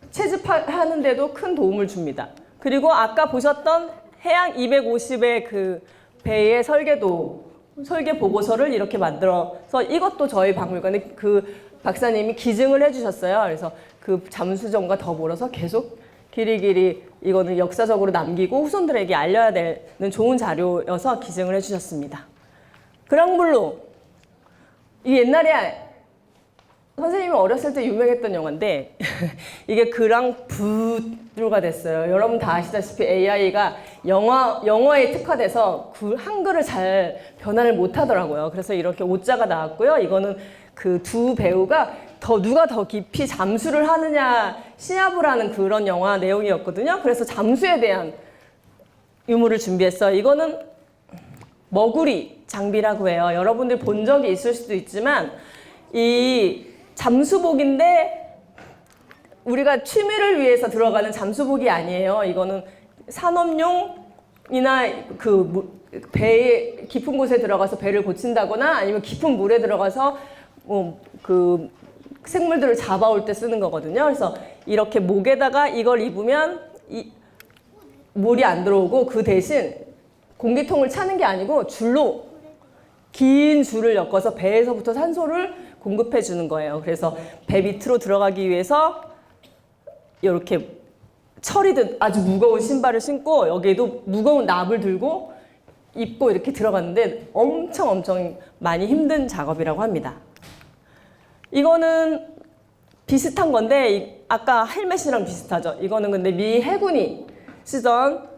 채집하는데도 큰 도움을 줍니다. 그리고 아까 보셨던 해양 250의 그 배의 설계 보고서를 이렇게 만들어서 이것도 저희 박물관에 그 박사님이 기증을 해주셨어요. 그래서 그 잠수정과 더불어서 계속 길이길이 이거는 역사적으로 남기고 후손들에게 알려야 되는 좋은 자료여서 기증을 해주셨습니다. 그랑블루, 이 옛날에 선생님이 어렸을 때 유명했던 영화인데 이게 그랑블루가 됐어요. 여러분 다 아시다시피 AI가 영어에 특화돼서 그 한글을 잘 변환을 못하더라고요. 그래서 이렇게 오자가 나왔고요. 이거는 그 두 배우가 누가 더 깊이 잠수를 하느냐 시합을 하는 그런 영화 내용이었거든요. 그래서 잠수에 대한 유물을 준비했어요. 이거는 머구리 장비라고 해요. 여러분들 본 적이 있을 수도 있지만 이 잠수복인데 우리가 취미를 위해서 들어가는 잠수복이 아니에요. 이거는 산업용이나 배의 깊은 곳에 들어가서 배를 고친다거나 아니면 깊은 물에 들어가서 그 생물들을 잡아올 때 쓰는 거거든요. 그래서 이렇게 목에다가 이걸 입으면 물이 안 들어오고 그 대신 공기통을 차는 게 아니고 긴 줄을 엮어서 배에서부터 산소를 공급해 주는 거예요. 그래서 배 밑으로 들어가기 위해서 이렇게 철이든 아주 무거운 신발을 신고 여기에도 무거운 납을 들고 입고 이렇게 들어갔는데 엄청 많이 힘든 작업이라고 합니다. 이거는 비슷한 건데 아까 헬멧이랑 비슷하죠. 이거는 근데 미 해군이 쓰던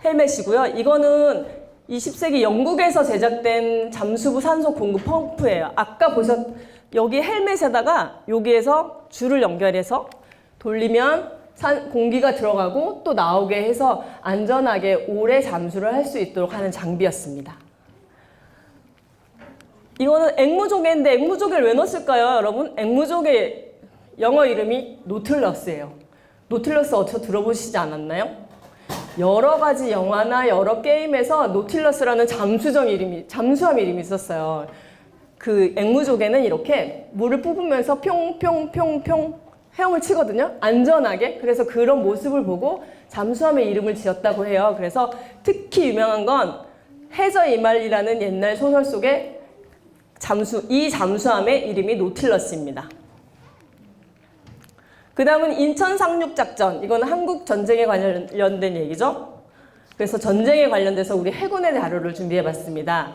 헬멧이고요. 이거는 20세기 영국에서 제작된 잠수부 산소 공급 펌프예요. 아까 여기 헬멧에다가 여기에서 줄을 연결해서 돌리면 공기가 들어가고 또 나오게 해서 안전하게 오래 잠수를 할 수 있도록 하는 장비였습니다. 이거는 앵무조개인데 앵무조개를 왜 넣었을까요, 여러분? 앵무조개 영어 이름이 노틀러스예요. 노틀러스 어디서 들어보시지 않았나요? 여러 가지 영화나 여러 게임에서 노틸러스라는 잠수함 이름이 있었어요. 그 앵무조개는 이렇게 물을 뿜으면서 평평평평 헤엄을 치거든요. 안전하게. 그래서 그런 모습을 보고 잠수함의 이름을 지었다고 해요. 그래서 특히 유명한 건 해저 이말이라는 옛날 소설 속에 이 잠수함의 이름이 노틸러스입니다. 그 다음은 인천 상륙작전. 이건 한국 전쟁에 관련된 얘기죠. 그래서 전쟁에 관련돼서 우리 해군의 자료를 준비해봤습니다.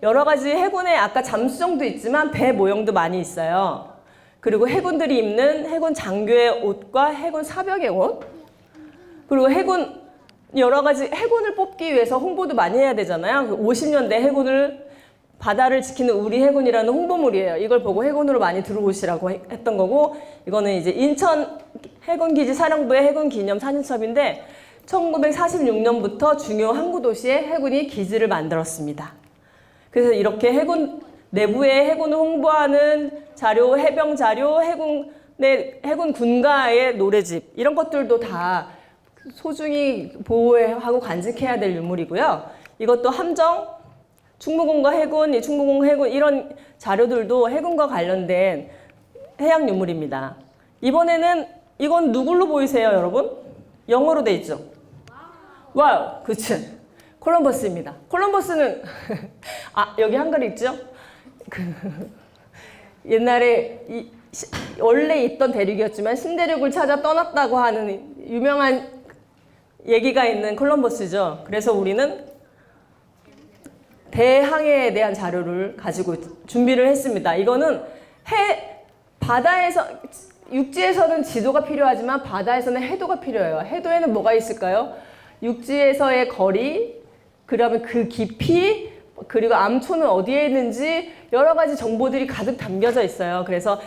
여러 가지 해군의 아까 잠수정도 있지만 배 모형도 많이 있어요. 그리고 해군들이 입는 해군 장교의 옷과 해군 사병의 옷, 그리고 해군 여러 가지 해군을 뽑기 위해서 홍보도 많이 해야 되잖아요. 50년대 해군을 바다를 지키는 우리 해군이라는 홍보물이에요. 이걸 보고 해군으로 많이 들어오시라고 했던 거고, 이거는 이제 인천 해군기지 사령부의 해군 기념 사진첩인데 1946년부터 주요 항구 도시에 해군이 기지를 만들었습니다. 그래서 이렇게 해군 내부의 해군을 홍보하는 자료, 해병 자료, 해군 군가의 노래집 이런 것들도 다 소중히 보호하고 간직해야 될 유물이고요. 이것도 함정, 충무공과 해군, 충무공 해군 이런 자료들도 해군과 관련된 해양 유물입니다. 이번에는 이건 누굴로 보이세요, 여러분? 영어로 돼 있죠? 와우, 그쵸? 콜럼버스입니다. 콜럼버스는 여기 한글 있죠? 옛날에 원래 있던 대륙이었지만 신대륙을 찾아 떠났다고 하는 유명한 얘기가 있는 콜럼버스죠. 그래서 우리는 대항해에 대한 자료를 가지고 준비를 했습니다. 이거는 바다에서, 육지에서는 지도가 필요하지만 바다에서는 해도가 필요해요. 해도에는 뭐가 있을까요? 육지에서의 거리, 그러면 그 깊이, 그리고 암초는 어디에 있는지 여러 가지 정보들이 가득 담겨져 있어요. 그래서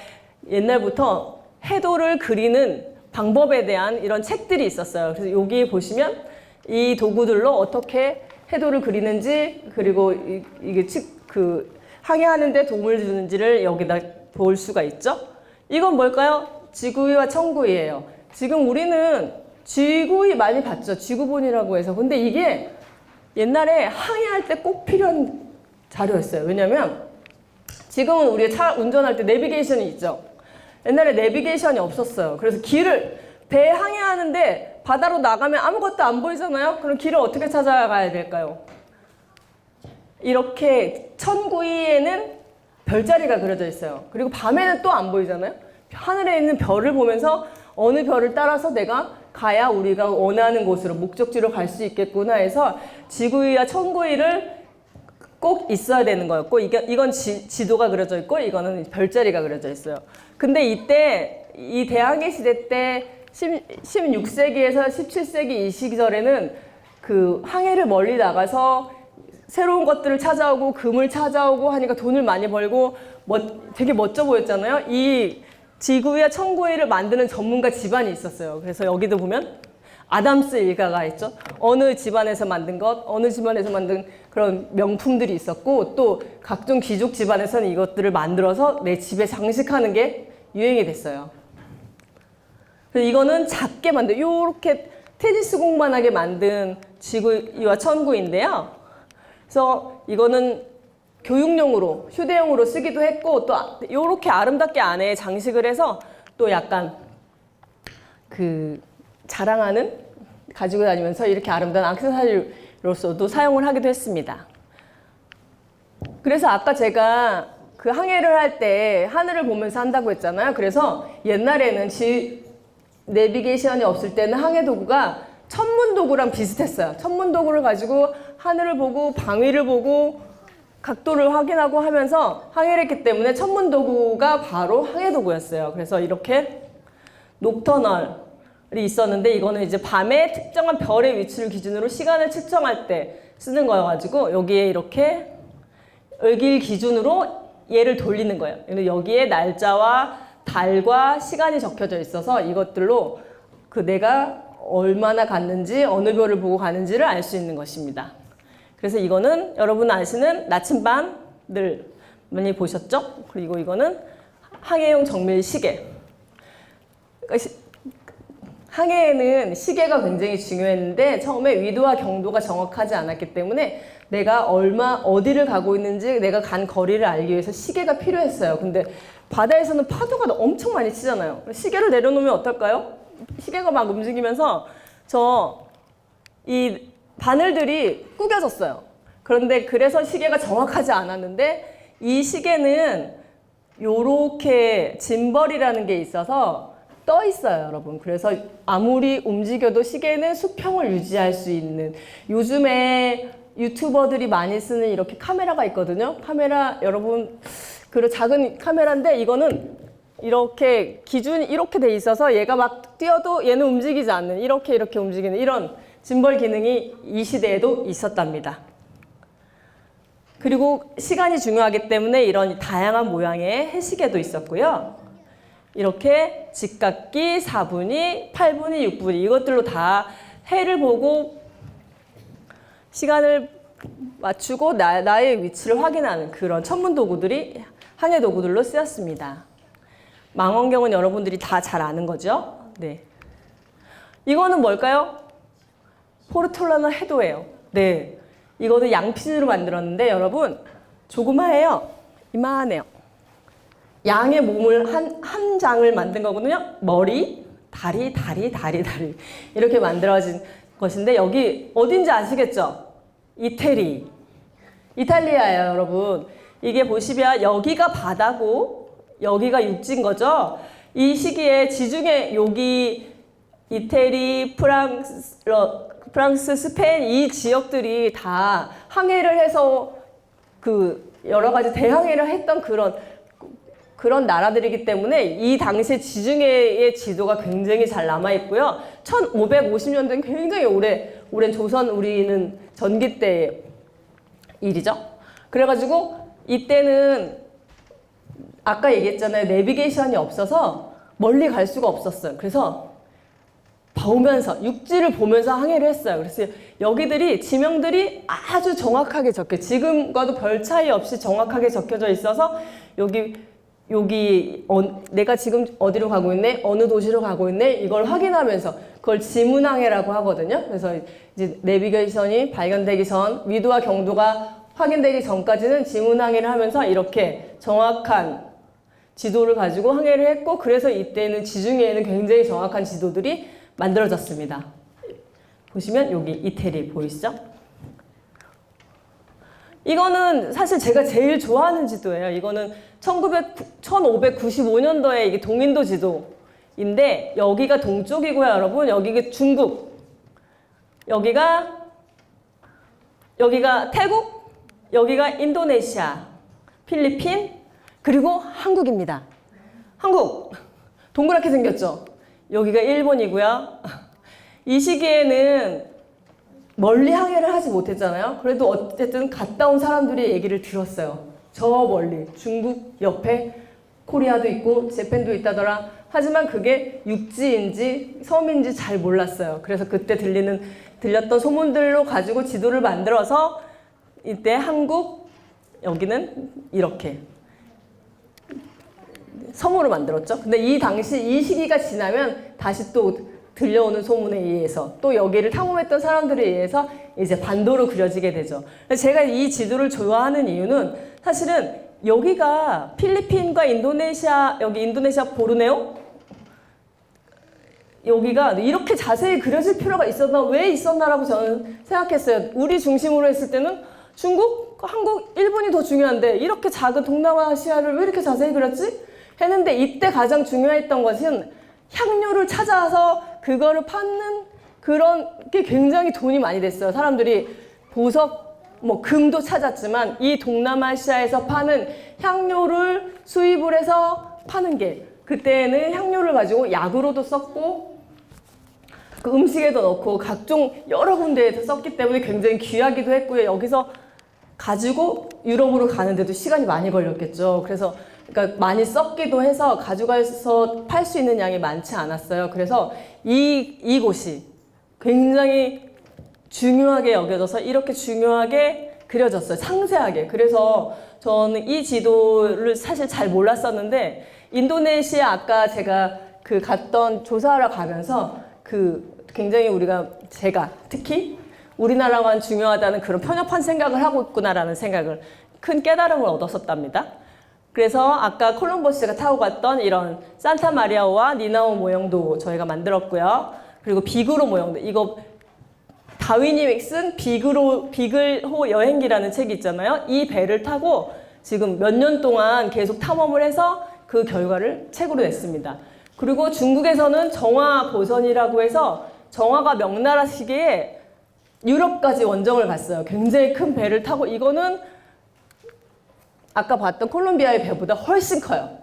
옛날부터 해도를 그리는 방법에 대한 이런 책들이 있었어요. 그래서 여기 보시면 이 도구들로 어떻게 해도를 그리는지, 그리고 이게 항해하는데 도움을 주는지를 여기다 볼 수가 있죠. 이건 뭘까요? 지구위와 천구위예요. 지금 우리는 지구위 많이 봤죠. 지구본이라고 해서. 근데 이게 옛날에 항해할 때 꼭 필요한 자료였어요. 왜냐면 지금은 우리가 차 운전할 때 내비게이션이 있죠. 옛날에 내비게이션이 없었어요. 그래서 배 항해하는데 바다로 나가면 아무것도 안 보이잖아요. 그럼 길을 어떻게 찾아가야 될까요? 이렇게 천구위에는 별자리가 그려져 있어요. 그리고 밤에는 또 안 보이잖아요. 하늘에 있는 별을 보면서 어느 별을 따라서 내가 가야 우리가 원하는 곳으로, 목적지로 갈 수 있겠구나 해서 지구위와 천구위를 꼭 있어야 되는 거였고, 이건 지도가 그려져 있고 이거는 별자리가 그려져 있어요. 근데 이때 이 대항해 시대 때 16세기에서 17세기 이 시절에는 그 항해를 멀리 나가서 새로운 것들을 찾아오고 금을 찾아오고 하니까 돈을 많이 벌고 되게 멋져 보였잖아요. 이 지구위와 천구위를 만드는 전문가 집안이 있었어요. 그래서 여기도 보면 아담스 일가가 있죠. 어느 집안에서 만든 것, 어느 집안에서 만든 그런 명품들이 있었고, 또 각종 귀족 집안에서는 이것들을 만들어서 내 집에 장식하는 게 유행이 됐어요. 그래서 이거는 작게 만든, 요렇게 테니스 공만하게 만든 지구위와 천구인데요. 그래서 이거는 교육용으로, 휴대용으로 쓰기도 했고, 또 요렇게 아름답게 안에 장식을 해서 또 약간 자랑하는, 가지고 다니면서 이렇게 아름다운 액세서리로서도 사용을 하기도 했습니다. 그래서 아까 제가 그 항해를 할 때 하늘을 보면서 한다고 했잖아요. 그래서 옛날에는 내비게이션이 없을 때는 항해 도구가 천문 도구랑 비슷했어요. 천문 도구를 가지고 하늘을 보고 방위를 보고 각도를 확인하고 하면서 항해를 했기 때문에 천문 도구가 바로 항해 도구였어요. 그래서 이렇게 녹터널이 있었는데, 이거는 이제 밤에 특정한 별의 위치를 기준으로 시간을 측정할 때 쓰는 거여가지고 여기에 이렇게 을길 기준으로 얘를 돌리는 거예요. 여기에 날짜와 달과 시간이 적혀져 있어서 이것들로 내가 얼마나 갔는지, 어느 별을 보고 가는지를 알 수 있는 것입니다. 그래서 이거는 여러분 아시는 나침반들 많이 보셨죠? 그리고 이거는 항해용 정밀 시계. 항해에는 시계가 굉장히 중요했는데 처음에 위도와 경도가 정확하지 않았기 때문에 내가 어디를 가고 있는지, 내가 간 거리를 알기 위해서 시계가 필요했어요. 근데 바다에서는 파도가 엄청 많이 치잖아요. 시계를 내려놓으면 어떨까요? 시계가 막 움직이면서 이 바늘들이 구겨졌어요. 그런데 그래서 시계가 정확하지 않았는데, 이 시계는 요렇게 짐벌이라는 게 있어서 떠 있어요, 여러분. 그래서 아무리 움직여도 시계는 수평을 유지할 수 있는, 요즘에 유튜버들이 많이 쓰는 이렇게 카메라가 있거든요. 카메라, 여러분, 작은 카메라인데 이거는 이렇게 기준이 이렇게 돼 있어서 얘가 막 뛰어도 얘는 움직이지 않는, 이렇게 움직이는 이런 짐벌 기능이 이 시대에도 있었답니다. 그리고 시간이 중요하기 때문에 이런 다양한 모양의 해시계도 있었고요. 이렇게 직각기, 4분위, 8분위, 6분위 이것들로 다 해를 보고 시간을 맞추고 나의 위치를 확인하는 그런 천문 도구들이 항해 도구들로 쓰였습니다. 망원경은 여러분들이 다 잘 아는 거죠? 네. 이거는 뭘까요? 포르톨라노 해도예요. 네. 이거는 양피지로 만들었는데 여러분 조그마해요. 이만해요. 양의 몸을 한 장을 만든 거거든요. 머리, 다리 이렇게 만들어진 것인데 여기 어딘지 아시겠죠? 이태리. 이탈리아예요, 여러분. 이게 보시면 여기가 바다고 여기가 육지인 거죠. 이 시기에 지중해 여기 이태리, 프랑스, 스페인 이 지역들이 다 항해를 해서 그 여러 가지 대항해를 했던 그런 나라들이기 때문에 이 당시에 지중해의 지도가 굉장히 잘 남아 있고요. 1550년대는 굉장히 오랜 조선 우리는 전기 때 일이죠. 그래가지고 이때는 아까 얘기했잖아요. 내비게이션이 없어서 멀리 갈 수가 없었어요. 그래서 육지를 보면서 항해를 했어요. 그래서 여기들이 지명들이 아주 정확하게 지금과도 별 차이 없이 정확하게 적혀져 있어서 내가 지금 어디로 가고 있네? 어느 도시로 가고 있네? 이걸 확인하면서 그걸 지문항해라고 하거든요. 그래서 이제 내비게이션이 발견되기 전 위도와 경도가 확인되기 전까지는 지문항해를 하면서 이렇게 정확한 지도를 가지고 항해를 했고 그래서 이때는 지중해에는 굉장히 정확한 지도들이 만들어졌습니다. 보시면 여기 이태리 보이시죠? 이거는 사실 제가 제일 좋아하는 지도예요. 이거는 1595년도에 이게 동인도 지도인데 여기가 동쪽이고요, 여러분. 여기가 중국, 여기가 태국, 여기가 인도네시아, 필리핀, 그리고 한국입니다. 한국 동그랗게 생겼죠? 여기가 일본이고요. 이 시기에는 멀리 항해를 하지 못했잖아요. 그래도 어쨌든 갔다 온 사람들의 얘기를 들었어요. 저 멀리 중국 옆에 코리아도 있고 재팬도 있다더라. 하지만 그게 육지인지 섬인지 잘 몰랐어요. 그래서 그때 들렸던 소문들로 가지고 지도를 만들어서 이때 한국, 여기는 이렇게 섬으로 만들었죠. 근데 이 시기가 지나면 다시 또 들려오는 소문에 의해서 또 여기를 탐험했던 사람들에 의해서 이제 반도로 그려지게 되죠. 제가 이 지도를 좋아하는 이유는 사실은 여기가 필리핀과 인도네시아, 여기 인도네시아 보르네오? 여기가 이렇게 자세히 그려질 필요가 왜 있었나라고 저는 생각했어요. 우리 중심으로 했을 때는 중국, 한국, 일본이 더 중요한데 이렇게 작은 동남아시아를 왜 이렇게 자세히 그렸지? 했는데 이때 가장 중요했던 것은 향료를 찾아서 그거를 파는 그런 게 굉장히 돈이 많이 됐어요. 사람들이 보석, 금도 찾았지만 이 동남아시아에서 파는 향료를 수입을 해서 파는 게 그때는 향료를 가지고 약으로도 썼고 그 음식에도 넣고 각종 여러 군데에서 썼기 때문에 굉장히 귀하기도 했고요. 여기서 가지고 유럽으로 가는데도 시간이 많이 걸렸겠죠. 그러니까 많이 썩기도 해서 가져가서 팔 수 있는 양이 많지 않았어요. 그래서 이곳이 굉장히 중요하게 여겨져서 이렇게 중요하게 그려졌어요. 상세하게. 그래서 저는 이 지도를 사실 잘 몰랐었는데 인도네시아 아까 제가 갔던 조사하러 가면서 굉장히 제가 특히 우리나라만 중요하다는 그런 편협한 생각을 하고 있구나라는 큰 깨달음을 얻었었답니다. 그래서 아까 콜럼버스가 타고 갔던 이런 산타 마리아와 니나오 모형도 저희가 만들었고요. 그리고 비그로 모형도 이거 다윈이 쓴 비글호 여행기라는 책이 있잖아요. 이 배를 타고 지금 몇 년 동안 계속 탐험을 해서 그 결과를 책으로 냈습니다. 그리고 중국에서는 정화 보선이라고 해서 정화가 명나라 시기에 유럽까지 원정을 갔어요. 굉장히 큰 배를 타고 이거는 아까 봤던 콜롬비아의 배보다 훨씬 커요.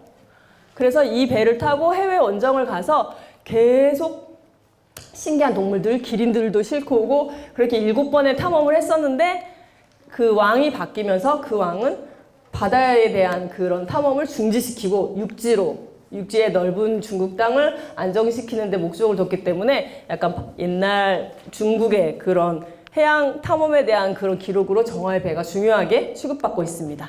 그래서 이 배를 타고 해외 원정을 가서 계속 신기한 동물들, 기린들도 싣고 오고 그렇게 7번의 탐험을 했었는데 그 왕이 바뀌면서 그 왕은 바다에 대한 그런 탐험을 중지시키고 육지의 넓은 중국 땅을 안정시키는 데 목적을 뒀기 때문에 약간 옛날 중국의 그런 해양 탐험에 대한 그런 기록으로 정화의 배가 중요하게 취급받고 있습니다.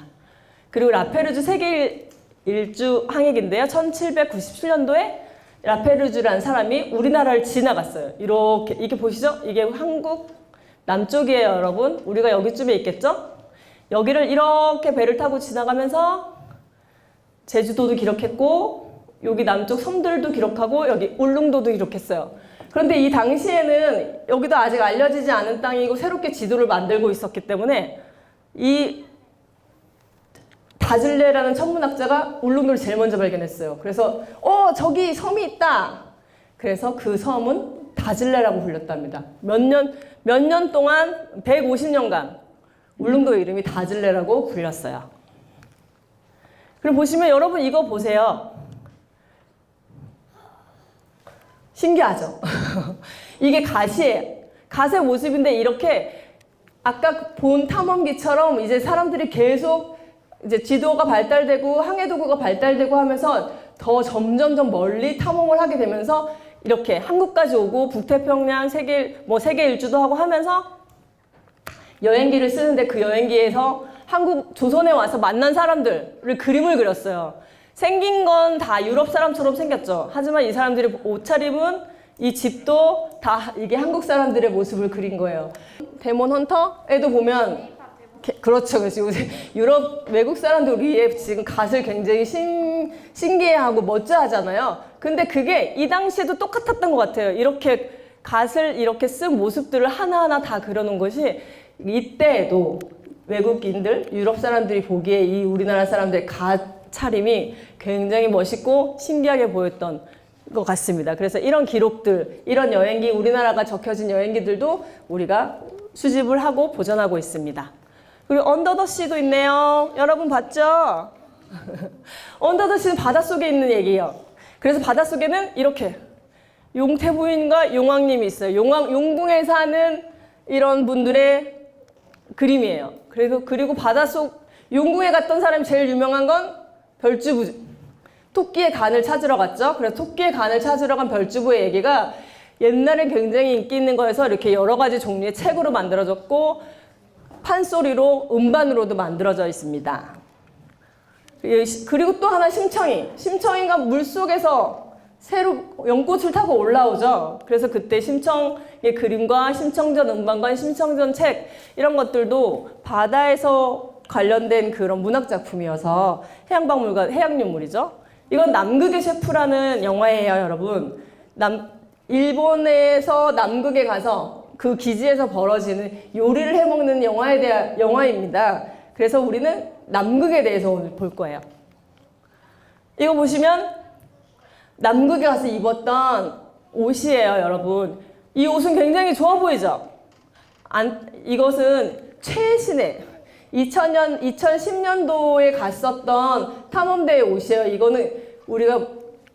그리고 라페르주 세계 일주 항해기인데요. 1797년도에 라페르주라는 사람이 우리나라를 지나갔어요. 이렇게 보시죠? 이게 한국 남쪽이에요, 여러분. 우리가 여기쯤에 있겠죠? 여기를 이렇게 배를 타고 지나가면서 제주도도 기록했고 여기 남쪽 섬들도 기록하고 여기 울릉도도 기록했어요. 그런데 이 당시에는 여기도 아직 알려지지 않은 땅이고 새롭게 지도를 만들고 있었기 때문에 이 다즐레라는 천문학자가 울릉도를 제일 먼저 발견했어요. 그래서 저기 섬이 있다. 그래서 그 섬은 다즐레라고 불렸답니다. 몇 년 동안 150년간 울릉도의 이름이 다즐레라고 불렸어요. 그리고 보시면 여러분 이거 보세요. 신기하죠? 이게 갓이에요. 갓의 모습인데 이렇게 아까 본 탐험기처럼 이제 사람들이 계속 이제 지도가 발달되고 항해도구가 발달되고 하면서 더 점점점 멀리 탐험을 하게 되면서 이렇게 한국까지 오고 북태평양 세계 일주도 하고 하면서 여행기를 쓰는데 그 여행기에서 조선에 와서 만난 사람들을 그림을 그렸어요. 생긴 건 다 유럽 사람처럼 생겼죠. 하지만 이 사람들이 옷차림은 이 집도 다 이게 한국 사람들의 모습을 그린 거예요. 데몬 헌터에도 보면 그렇죠. 그래서 요새 유럽 외국 사람들 우리의 지금 갓을 굉장히 신기해하고 멋져하잖아요. 근데 그게 이 당시에도 똑같았던 것 같아요. 이렇게 갓을 이렇게 쓴 모습들을 하나하나 다 그려놓은 것이 이때에도 외국인들, 유럽 사람들이 보기에 이 우리나라 사람들의 갓 차림이 굉장히 멋있고 신기하게 보였던 것 같습니다. 그래서 이런 기록들, 이런 여행기, 우리나라가 적혀진 여행기들도 우리가 수집을 하고 보존하고 있습니다. 그리고 언더 더 시도 있네요. 여러분 봤죠? 언더 더 시는 바닷속에 있는 얘기예요. 그래서 바닷속에는 이렇게 용태부인과 용왕님이 있어요. 용궁에 사는 이런 분들의 그림이에요. 그리고 바닷속 용궁에 갔던 사람이 제일 유명한 건 별주부. 토끼의 간을 찾으러 갔죠. 그래서 토끼의 간을 찾으러 간 별주부의 얘기가 옛날에 굉장히 인기 있는 거여서 이렇게 여러 가지 종류의 책으로 만들어졌고 판소리로 음반으로도 만들어져 있습니다. 그리고 또 하나 심청이가 물속에서 새로 연꽃을 타고 올라오죠. 그래서 그때 심청의 그림과 심청전 음반과 심청전 책 이런 것들도 바다에서 관련된 그런 문학 작품이어서 해양박물관, 해양유물이죠. 이건 남극의 셰프라는 영화예요, 여러분. 일본에서 남극에 가서 그 기지에서 벌어지는 요리를 해먹는 영화입니다. 그래서 우리는 남극에 대해서 오늘 볼 거예요. 이거 보시면 남극에 가서 입었던 옷이에요, 여러분. 이 옷은 굉장히 좋아 보이죠? 이것은 최신의 2010년도에 갔었던 탐험대의 옷이에요. 이거는 우리가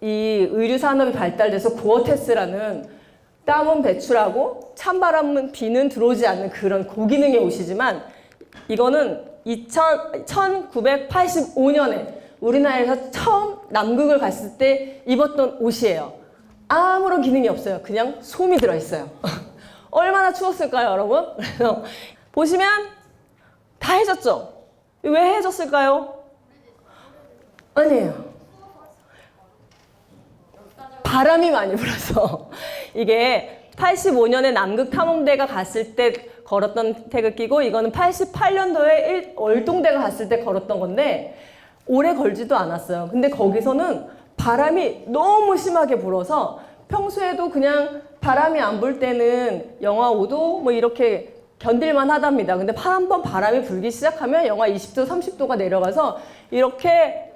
이 의류 산업이 발달돼서 고어테스라는 땀은 배출하고 찬바람은 비는 들어오지 않는 그런 고기능의 옷이지만 이거는 1985년에 우리나라에서 처음 남극을 갔을 때 입었던 옷이에요. 아무런 기능이 없어요. 그냥 솜이 들어있어요. 얼마나 추웠을까요, 여러분? 그래서 보시면 다 해졌죠? 왜 해졌을까요? 아니에요. 바람이 많이 불어서. 이게 85년에 남극 탐험대가 갔을 때 걸었던 태극기고 이거는 88년도에 월동대가 갔을 때 걸었던 건데 오래 걸지도 않았어요. 근데 거기서는 바람이 너무 심하게 불어서 평소에도 그냥 바람이 안 불 때는 영하 5도 뭐 이렇게 견딜만 하답니다. 근데 한번 바람이 불기 시작하면 영하 20도, 30도가 내려가서 이렇게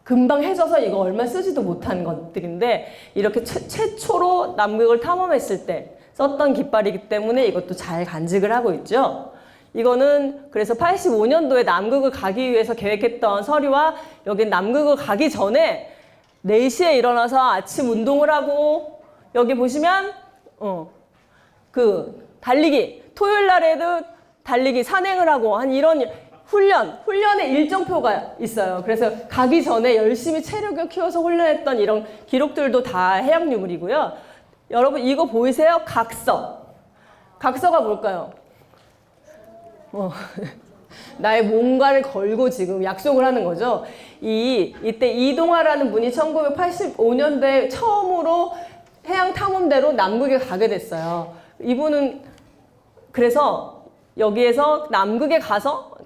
금방 해져서 이거 얼마 쓰지도 못한 것들인데 이렇게 최초로 남극을 탐험했을 때 썼던 깃발이기 때문에 이것도 잘 간직을 하고 있죠. 이거는 그래서 85년도에 남극을 가기 위해서 계획했던 서리와 여기 남극을 가기 전에 4시에 일어나서 아침 운동을 하고 여기 보시면 달리기. 토요일 날에도 달리기, 산행을 하고 한 이런 훈련의 일정표가 있어요. 그래서 가기 전에 열심히 체력을 키워서 훈련했던 이런 기록들도 다 해양 유물이고요. 여러분 이거 보이세요? 각서. 각서가 뭘까요? 나의 뭔가를 걸고 지금 약속을 하는 거죠. 이때 이동화라는 분이 1985년도에 처음으로 해양 탐험대로 남극에 가게 됐어요. 이분은 그래서 여기에서 남극에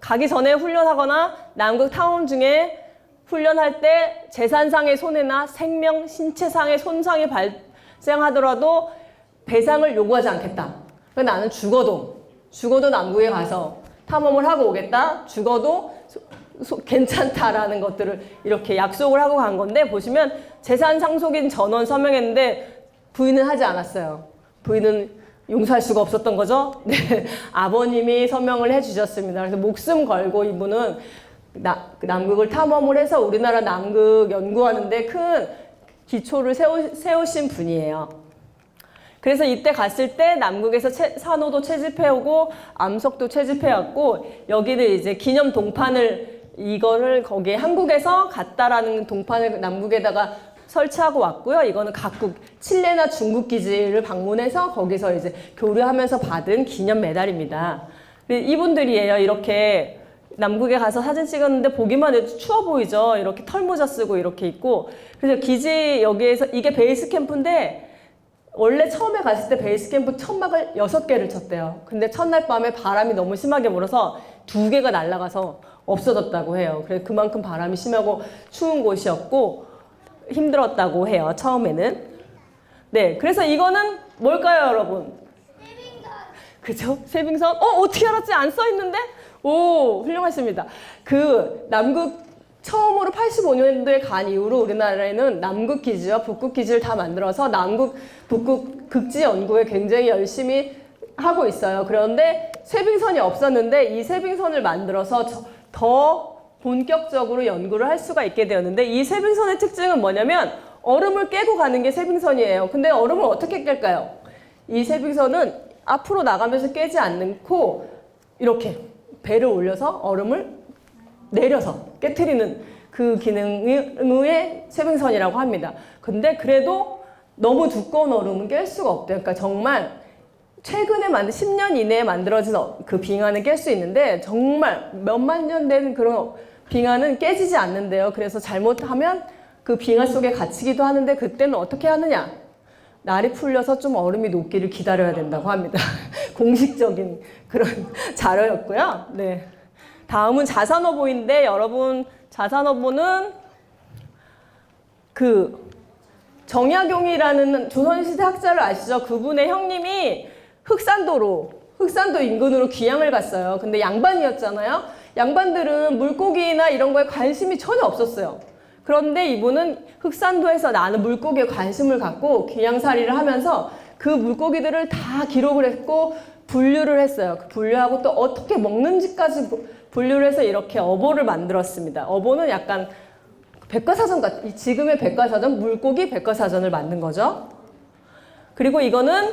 가기 전에 훈련하거나 남극 탐험 중에 훈련할 때 재산상의 손해나 생명, 신체상의 손상이 발생하더라도 배상을 요구하지 않겠다. 나는 죽어도 남극에 가서 탐험을 하고 오겠다. 죽어도 괜찮다라는 것들을 이렇게 약속을 하고 간 건데, 보시면 재산 상속인 전원 서명했는데 부인은 하지 않았어요. 부인은 용서할 수가 없었던 거죠. 네, 아버님이 서명을 해주셨습니다. 그래서 목숨 걸고 이분은 남극을 탐험을 해서 우리나라 남극 연구하는데 큰 기초를 세우신 분이에요. 그래서 이때 갔을 때 남극에서 산호도 채집해오고 암석도 채집해왔고, 여기는 이제 기념 동판을 이거를 거기에 한국에서 갔다라는 동판을 남극에다가 설치하고 왔고요. 이거는 각국 칠레나 중국 기지를 방문해서 거기서 이제 교류하면서 받은 기념 메달입니다. 이분들이에요. 이렇게 남극에 가서 사진 찍었는데 보기만 해도 추워 보이죠. 이렇게 털모자 쓰고 이렇게 있고. 그래서 기지 여기에서 이게 베이스 캠프인데, 원래 처음에 갔을 때 베이스 캠프 천막을 6개를 쳤대요. 근데 첫날 밤에 바람이 너무 심하게 불어서 2개가 날아가서 없어졌다고 해요. 그래서 그만큼 바람이 심하고 추운 곳이었고 힘들었다고 해요, 처음에는. 네, 그래서 이거는 뭘까요, 여러분? 세빙선. 그죠? 세빙선? 어떻게 알았지? 안 써있는데? 오, 훌륭하십니다. 남극 처음으로 85년도에 간 이후로 우리나라에는 남극 기지와 북극 기지를 다 만들어서 남극, 북극 극지 연구에 굉장히 열심히 하고 있어요. 그런데 세빙선이 없었는데 이 세빙선을 만들어서 더 본격적으로 연구를 할 수가 있게 되었는데, 이 세빙선의 특징은 뭐냐면 얼음을 깨고 가는 게 세빙선이에요. 근데 얼음을 어떻게 깰까요? 이 세빙선은 앞으로 나가면서 깨지 않고 이렇게 배를 올려서 얼음을 내려서 깨트리는 그 기능의 세빙선이라고 합니다. 근데 그래도 너무 두꺼운 얼음은 깰 수가 없대요. 그러니까 정말 최근에 10년 이내에 만들어진 그 빙하는 깰 수 있는데 정말 몇만 년 된 그런 빙하는 깨지지 않는데요. 그래서 잘못하면 그 빙하 속에 갇히기도 하는데, 그때는 어떻게 하느냐? 날이 풀려서 좀 얼음이 녹기를 기다려야 된다고 합니다. 공식적인 그런 자료였고요. 네. 다음은 자산어보인데, 여러분 자산어보는 정약용이라는 조선시대 학자를 아시죠? 그분의 형님이 흑산도 인근으로 귀향을 갔어요. 근데 양반이었잖아요. 양반들은 물고기나 이런 거에 관심이 전혀 없었어요. 그런데 이분은 흑산도에서 나는 물고기에 관심을 갖고 귀향살이를 하면서 그 물고기들을 다 기록을 했고 분류를 했어요. 분류하고 또 어떻게 먹는지까지 분류를 해서 이렇게 어보를 만들었습니다. 어보는 약간 백과사전 같은, 지금의 백과사전, 물고기 백과사전을 만든 거죠. 그리고 이거는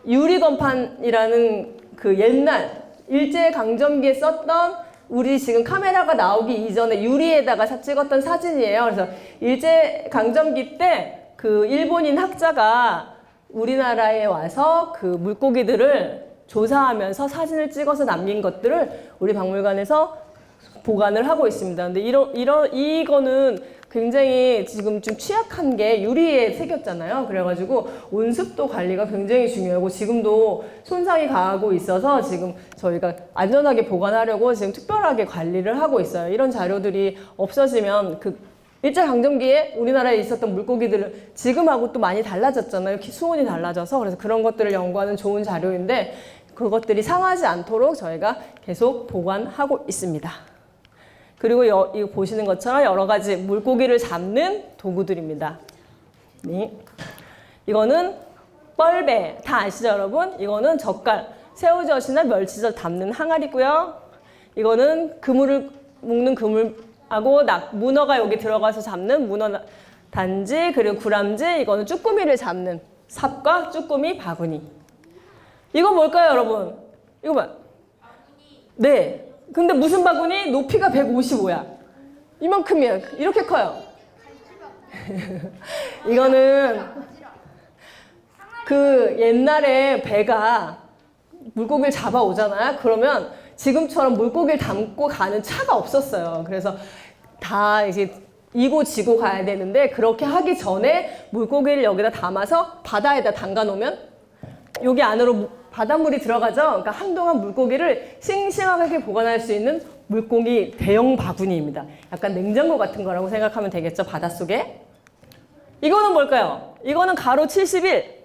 유리건판이라는 그 옛날 일제강점기에 썼던, 우리 지금 카메라가 나오기 이전에 유리에다가 찍었던 사진이에요. 그래서 일제강점기 때 그 일본인 학자가 우리나라에 와서 그 물고기들을 조사하면서 사진을 찍어서 남긴 것들을 우리 박물관에서 보관을 하고 있습니다. 근데 이거는 굉장히 지금 좀 취약한 게 유리에 새겼잖아요. 그래가지고 온습도 관리가 굉장히 중요하고 지금도 손상이 가고 있어서 지금 저희가 안전하게 보관하려고 지금 특별하게 관리를 하고 있어요. 이런 자료들이 없어지면 일제강점기에 우리나라에 있었던 물고기들은 지금하고 또 많이 달라졌잖아요. 수온이 달라져서. 그래서 그런 것들을 연구하는 좋은 자료인데 그것들이 상하지 않도록 저희가 계속 보관하고 있습니다. 그리고 이거 보시는 것처럼 여러 가지 물고기를 잡는 도구들입니다. 네. 이거는 뻘배, 다 아시죠 여러분? 이거는 젓갈, 새우젓이나 멸치젓 담는 항아리고요. 이거는 그물을 묶는 그물하고 문어가 여기 들어가서 잡는 문어 단지, 그리고 구람지, 이거는 쭈꾸미를 잡는 삽과 쭈꾸미, 바구니. 이거 뭘까요, 여러분? 이거 봐. 네. 근데 무슨 바구니? 높이가 155야. 이만큼이야. 이렇게 커요. 이거는 그 옛날에 배가 물고기를 잡아오잖아요. 그러면 지금처럼 물고기를 담고 가는 차가 없었어요. 그래서 다 이제 이고 지고 가야 되는데 그렇게 하기 전에 물고기를 여기다 담아서 바다에다 담가 놓으면 여기 안으로 바닷물이 들어가죠. 그러니까 한동안 물고기를 싱싱하게 보관할 수 있는 물고기 대형 바구니입니다. 약간 냉장고 같은 거라고 생각하면 되겠죠, 바닷속에. 이거는 뭘까요? 이거는 가로 71.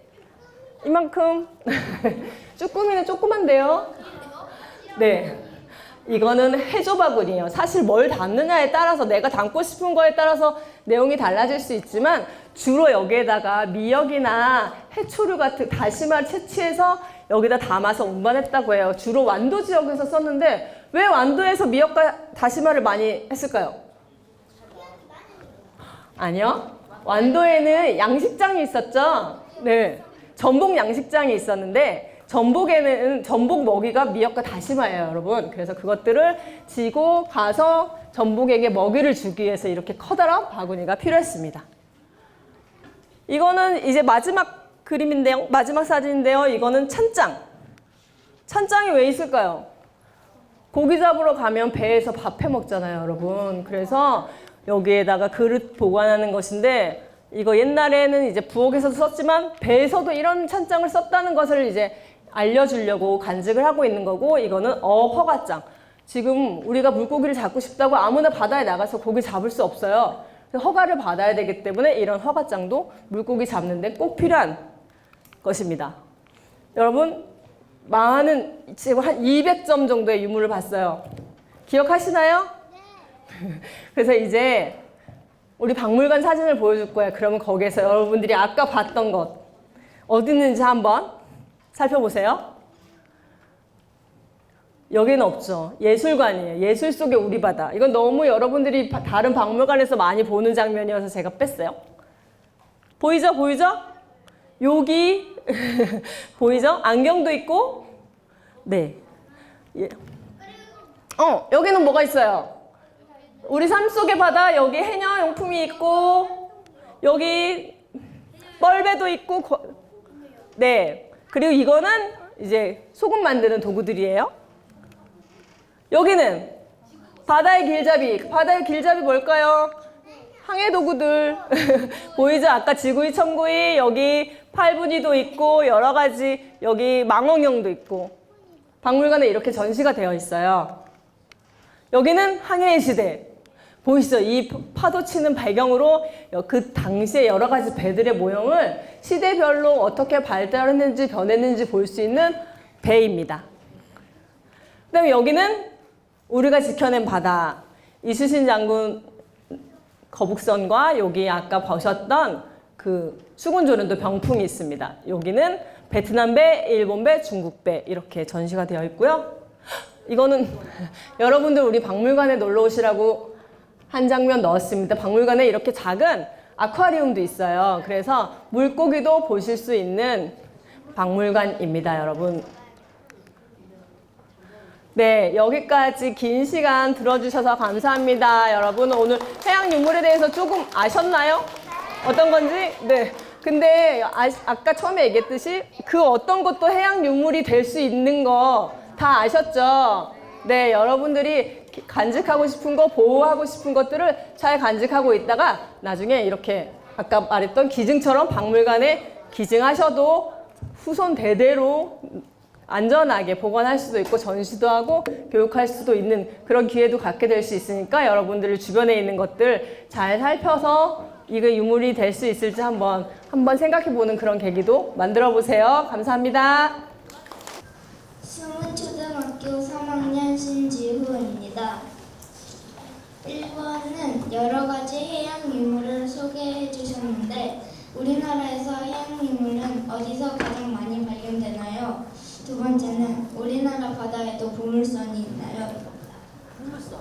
이만큼. 쭈꾸미는 조그만데요. 네. 이거는 해조 바구니예요. 사실 뭘 담느냐에 따라서 내가 담고 싶은 거에 따라서 내용이 달라질 수 있지만 주로 여기에다가 미역이나 해초류 같은 다시마를 채취해서 여기다 담아서 운반했다고 해요. 주로 완도 지역에서 썼는데 왜 완도에서 미역과 다시마를 많이 했을까요? 아니요. 완도에는 양식장이 있었죠. 네. 전복 양식장이 있었는데 전복에는 전복 먹이가 미역과 다시마예요, 여러분. 그래서 그것들을 지고 가서 전복에게 먹이를 주기 위해서 이렇게 커다란 바구니가 필요했습니다. 이거는 이제 마지막 그림인데요. 마지막 사진인데요. 이거는 찬장. 찬장이 왜 있을까요? 고기 잡으러 가면 배에서 밥 해 먹잖아요, 여러분. 그래서 여기에다가 그릇 보관하는 것인데 이거 옛날에는 이제 부엌에서도 썼지만 배에서도 이런 찬장을 썼다는 것을 이제 알려주려고 간직을 하고 있는 거고, 이거는 어허가장. 지금 우리가 물고기를 잡고 싶다고 아무나 바다에 나가서 고기 잡을 수 없어요. 허가를 받아야 되기 때문에 이런 허가장도 물고기 잡는 데 꼭 필요한 것입니다. 여러분, 많은 지금 한 200점 정도의 유물을 봤어요. 기억하시나요? 네. 그래서 이제 우리 박물관 사진을 보여줄 거예요. 그러면 거기에서 여러분들이 아까 봤던 것 어디 있는지 한번 살펴보세요. 여기는 없죠. 예술관이에요. 예술 속의 우리 바다. 이건 너무 여러분들이 다른 박물관에서 많이 보는 장면이어서 제가 뺐어요. 보이죠? 보이죠? 여기 보이죠? 안경도 있고, 네. 예. 여기는 뭐가 있어요? 우리 삶 속의 바다, 여기 해녀 용품이 있고, 여기 뻘배도 있고, 네. 그리고 이거는 이제 소금 만드는 도구들이에요. 여기는 바다의 길잡이. 바다의 길잡이 뭘까요? 항해 도구들. 보이죠? 아까 지구이, 첨구이, 여기 팔분이도 있고, 여러 가지, 여기 망원경도 있고. 박물관에 이렇게 전시가 되어 있어요. 여기는 항해의 시대. 보이시죠? 이 파도 치는 배경으로 그 당시에 여러 가지 배들의 모형을 시대별로 어떻게 발달했는지 변했는지 볼 수 있는 배입니다. 그 다음에 여기는 우리가 지켜낸 바다. 이순신 장군 거북선과 여기 아까 보셨던 그 수군조련도 병풍이 있습니다. 여기는 베트남 배, 일본 배, 중국 배 이렇게 전시가 되어 있고요. 이거는 여러분들 우리 박물관에 놀러 오시라고 한 장면 넣었습니다. 박물관에 이렇게 작은 아쿠아리움도 있어요. 그래서 물고기도 보실 수 있는 박물관입니다, 여러분. 네, 여기까지 긴 시간 들어주셔서 감사합니다. 여러분, 오늘 해양 유물에 대해서 조금 아셨나요? 어떤 건지? 네. 근데 아까 처음에 얘기했듯이 그 어떤 것도 해양 유물이 될 수 있는 거 다 아셨죠? 네, 여러분들이 간직하고 싶은 거, 보호하고 싶은 것들을 잘 간직하고 있다가 나중에 이렇게 아까 말했던 기증처럼 박물관에 기증하셔도 후손 대대로 안전하게 보관할 수도 있고 전시도 하고 교육할 수도 있는 그런 기회도 갖게 될 수 있으니까 여러분들 주변에 있는 것들 잘 살펴서 이거 유물이 될 수 있을지 한번 생각해 보는 그런 계기도 만들어 보세요. 감사합니다. 승훈초등학교 3학년 신지후입니다. 1번은 여러 가지 해양 유물을 소개해 주셨는데 우리나라에서 해양 유물은 어디서 가장 많이 발견되나요? 두 번째는 우리나라 바다에도 보물선이 있나요? 보물선.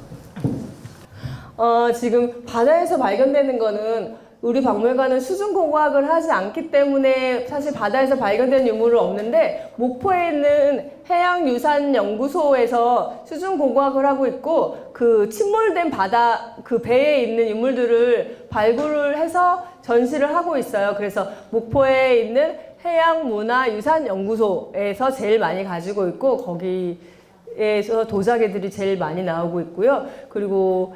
지금 바다에서 발견되는 거는 우리 박물관은 수중고고학을 하지 않기 때문에 사실 바다에서 발견된 유물은 없는데, 목포에 있는 해양유산연구소에서 수중고고학을 하고 있고, 그 침몰된 바다 그 배에 있는 유물들을 발굴을 해서 전시를 하고 있어요. 그래서 목포에 있는 해양문화유산연구소에서 제일 많이 가지고 있고, 거기에서 도자기들이 제일 많이 나오고 있고요. 그리고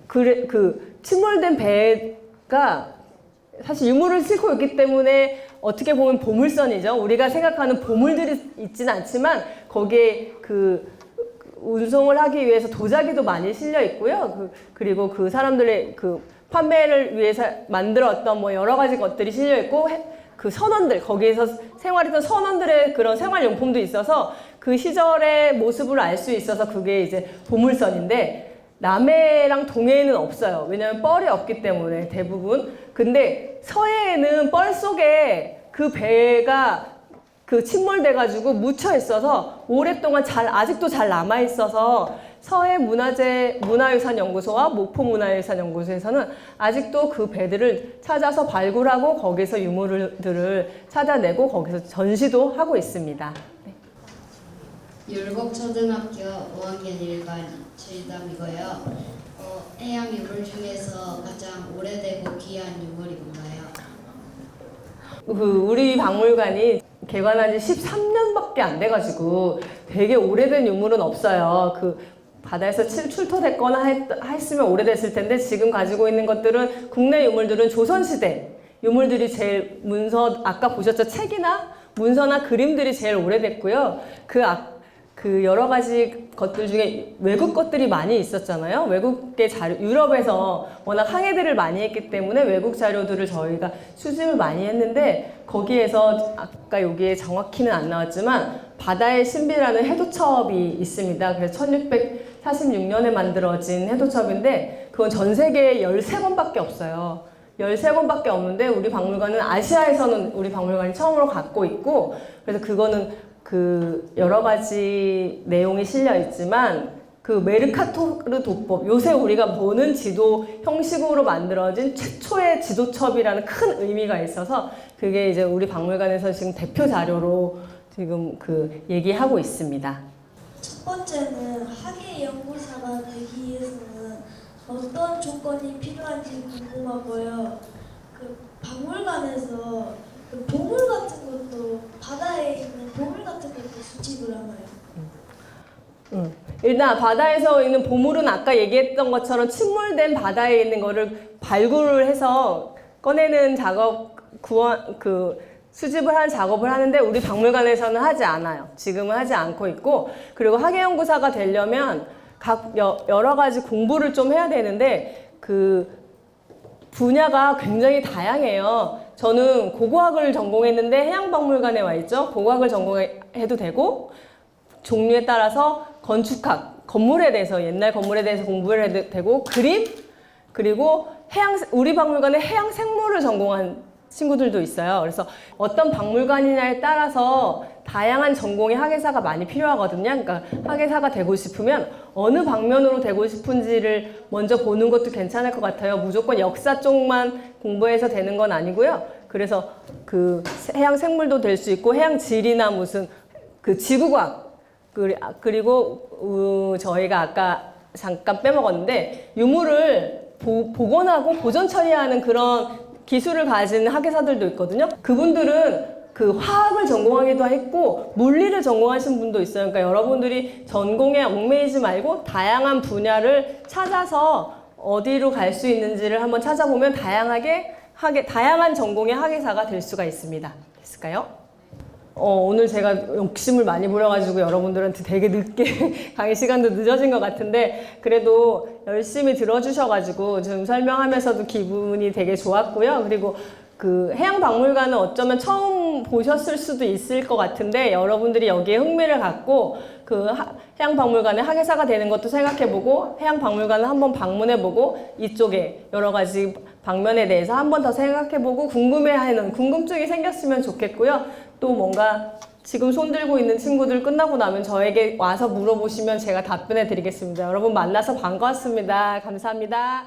그 침몰된 배가 사실 유물을 싣고 있기 때문에 어떻게 보면 보물선이죠. 우리가 생각하는 보물들이 있지는 않지만 거기에 그 운송을 하기 위해서 도자기도 많이 실려 있고요. 그리고 그 사람들의 그 판매를 위해서 만들었던 뭐 여러 가지 것들이 실려 있고, 그 선원들, 거기에서 생활했던 선원들의 그런 생활용품도 있어서 그 시절의 모습을 알 수 있어서 그게 이제 보물선인데, 남해랑 동해에는 없어요. 왜냐하면 뻘이 없기 때문에 대부분. 근데 서해에는 뻘 속에 그 배가 그 침몰돼가지고 묻혀 있어서 오랫동안 아직도 잘 남아 있어서 서해 문화유산연구소와 목포문화유산연구소에서는 아직도 그 배들을 찾아서 발굴하고 거기서 유물들을 찾아내고 거기서 전시도 하고 있습니다. 율곡초등학교 5학년 1반 최유담이고요. 해양 유물 중에서 가장 오래되고 귀한 유물이 뭔가요? 우리 박물관이 개관한 지 13년밖에 안 돼가지고 되게 오래된 유물은 없어요. 그 바다에서 출토됐거나 했으면 오래됐을 텐데, 지금 가지고 있는 것들은, 국내 유물들은 조선시대 유물들이 제일, 문서 아까 보셨죠? 책이나 문서나 그림들이 제일 오래됐고요. 그 여러 가지 것들 중에 외국 것들이 많이 있었잖아요. 외국의 자료, 유럽에서 워낙 항해들을 많이 했기 때문에 외국 자료들을 저희가 수집을 많이 했는데, 거기에서 아까 여기에 정확히는 안 나왔지만 바다의 신비라는 해도첩이 있습니다. 그래서 1646년에 만들어진 해도첩인데, 그건 전 세계에 13권밖에 없어요. 13권밖에 없는데 우리 박물관은 아시아에서는 우리 박물관이 처음으로 갖고 있고, 그래서 그거는 그 여러 가지 내용이 실려 있지만, 그 메르카토르 도법, 요새 우리가 보는 지도 형식으로 만들어진 최초의 지도첩이라는 큰 의미가 있어서, 그게 이제 우리 박물관에서 지금 대표 자료로 지금 그 얘기하고 있습니다. 첫 번째는 학예 연구사가 되기 위해서는 어떤 조건이 필요한지 궁금하고요. 그 박물관에서 그 보물 같은 것도, 바다에 있는 보물 같은 것도 수집을 하나요? 일단 바다에서 있는 보물은 아까 얘기했던 것처럼 침몰된 바다에 있는 거를 발굴을 해서 꺼내는 작업, 수집을 하는 작업을 하는데, 우리 박물관에서는 하지 않아요. 지금은 하지 않고 있고, 그리고 학예연구사가 되려면 여러 가지 공부를 좀 해야 되는데, 그 분야가 굉장히 다양해요. 저는 고고학을 전공했는데 해양박물관에 와 있죠. 고고학을 전공해도 되고, 종류에 따라서 건축학, 건물에 대해서, 옛날 건물에 대해서 공부를 해도 되고, 그림, 그리고 우리 박물관에 해양생물을 전공한 친구들도 있어요. 그래서 어떤 박물관이냐에 따라서 다양한 전공의 학예사가 많이 필요하거든요. 그러니까 학예사가 되고 싶으면 어느 방면으로 되고 싶은지를 먼저 보는 것도 괜찮을 것 같아요. 무조건 역사 쪽만 공부해서 되는 건 아니고요. 그래서 그 해양 생물도 될 수 있고, 해양 지리나 무슨 그 지구과학, 그리고 저희가 아까 잠깐 빼먹었는데, 유물을 복원하고 보존 처리하는 그런 기술을 가진 학예사들도 있거든요. 그분들은 그 화학을 전공하기도 했고 물리를 전공하신 분도 있어요. 그러니까 여러분들이 전공에 얽매이지 말고 다양한 분야를 찾아서 어디로 갈 수 있는지를 한번 찾아보면 다양한 전공의 학예사가 될 수가 있습니다. 됐을까요? 오늘 제가 욕심을 많이 부려가지고 여러분들한테 되게 늦게 강의 시간도 늦어진 것 같은데, 그래도 열심히 들어주셔가지고 지금 설명하면서도 기분이 되게 좋았고요. 그리고 그 해양박물관은 어쩌면 처음 보셨을 수도 있을 것 같은데, 여러분들이 여기에 흥미를 갖고 그 해양박물관의 학예사가 되는 것도 생각해보고, 해양박물관을 한번 방문해보고, 이쪽에 여러 가지 방면에 대해서 한 번 더 생각해보고 궁금해하는 궁금증이 생겼으면 좋겠고요. 또 뭔가 지금 손 들고 있는 친구들 끝나고 나면 저에게 와서 물어보시면 제가 답변해 드리겠습니다. 여러분 만나서 반가웠습니다. 감사합니다.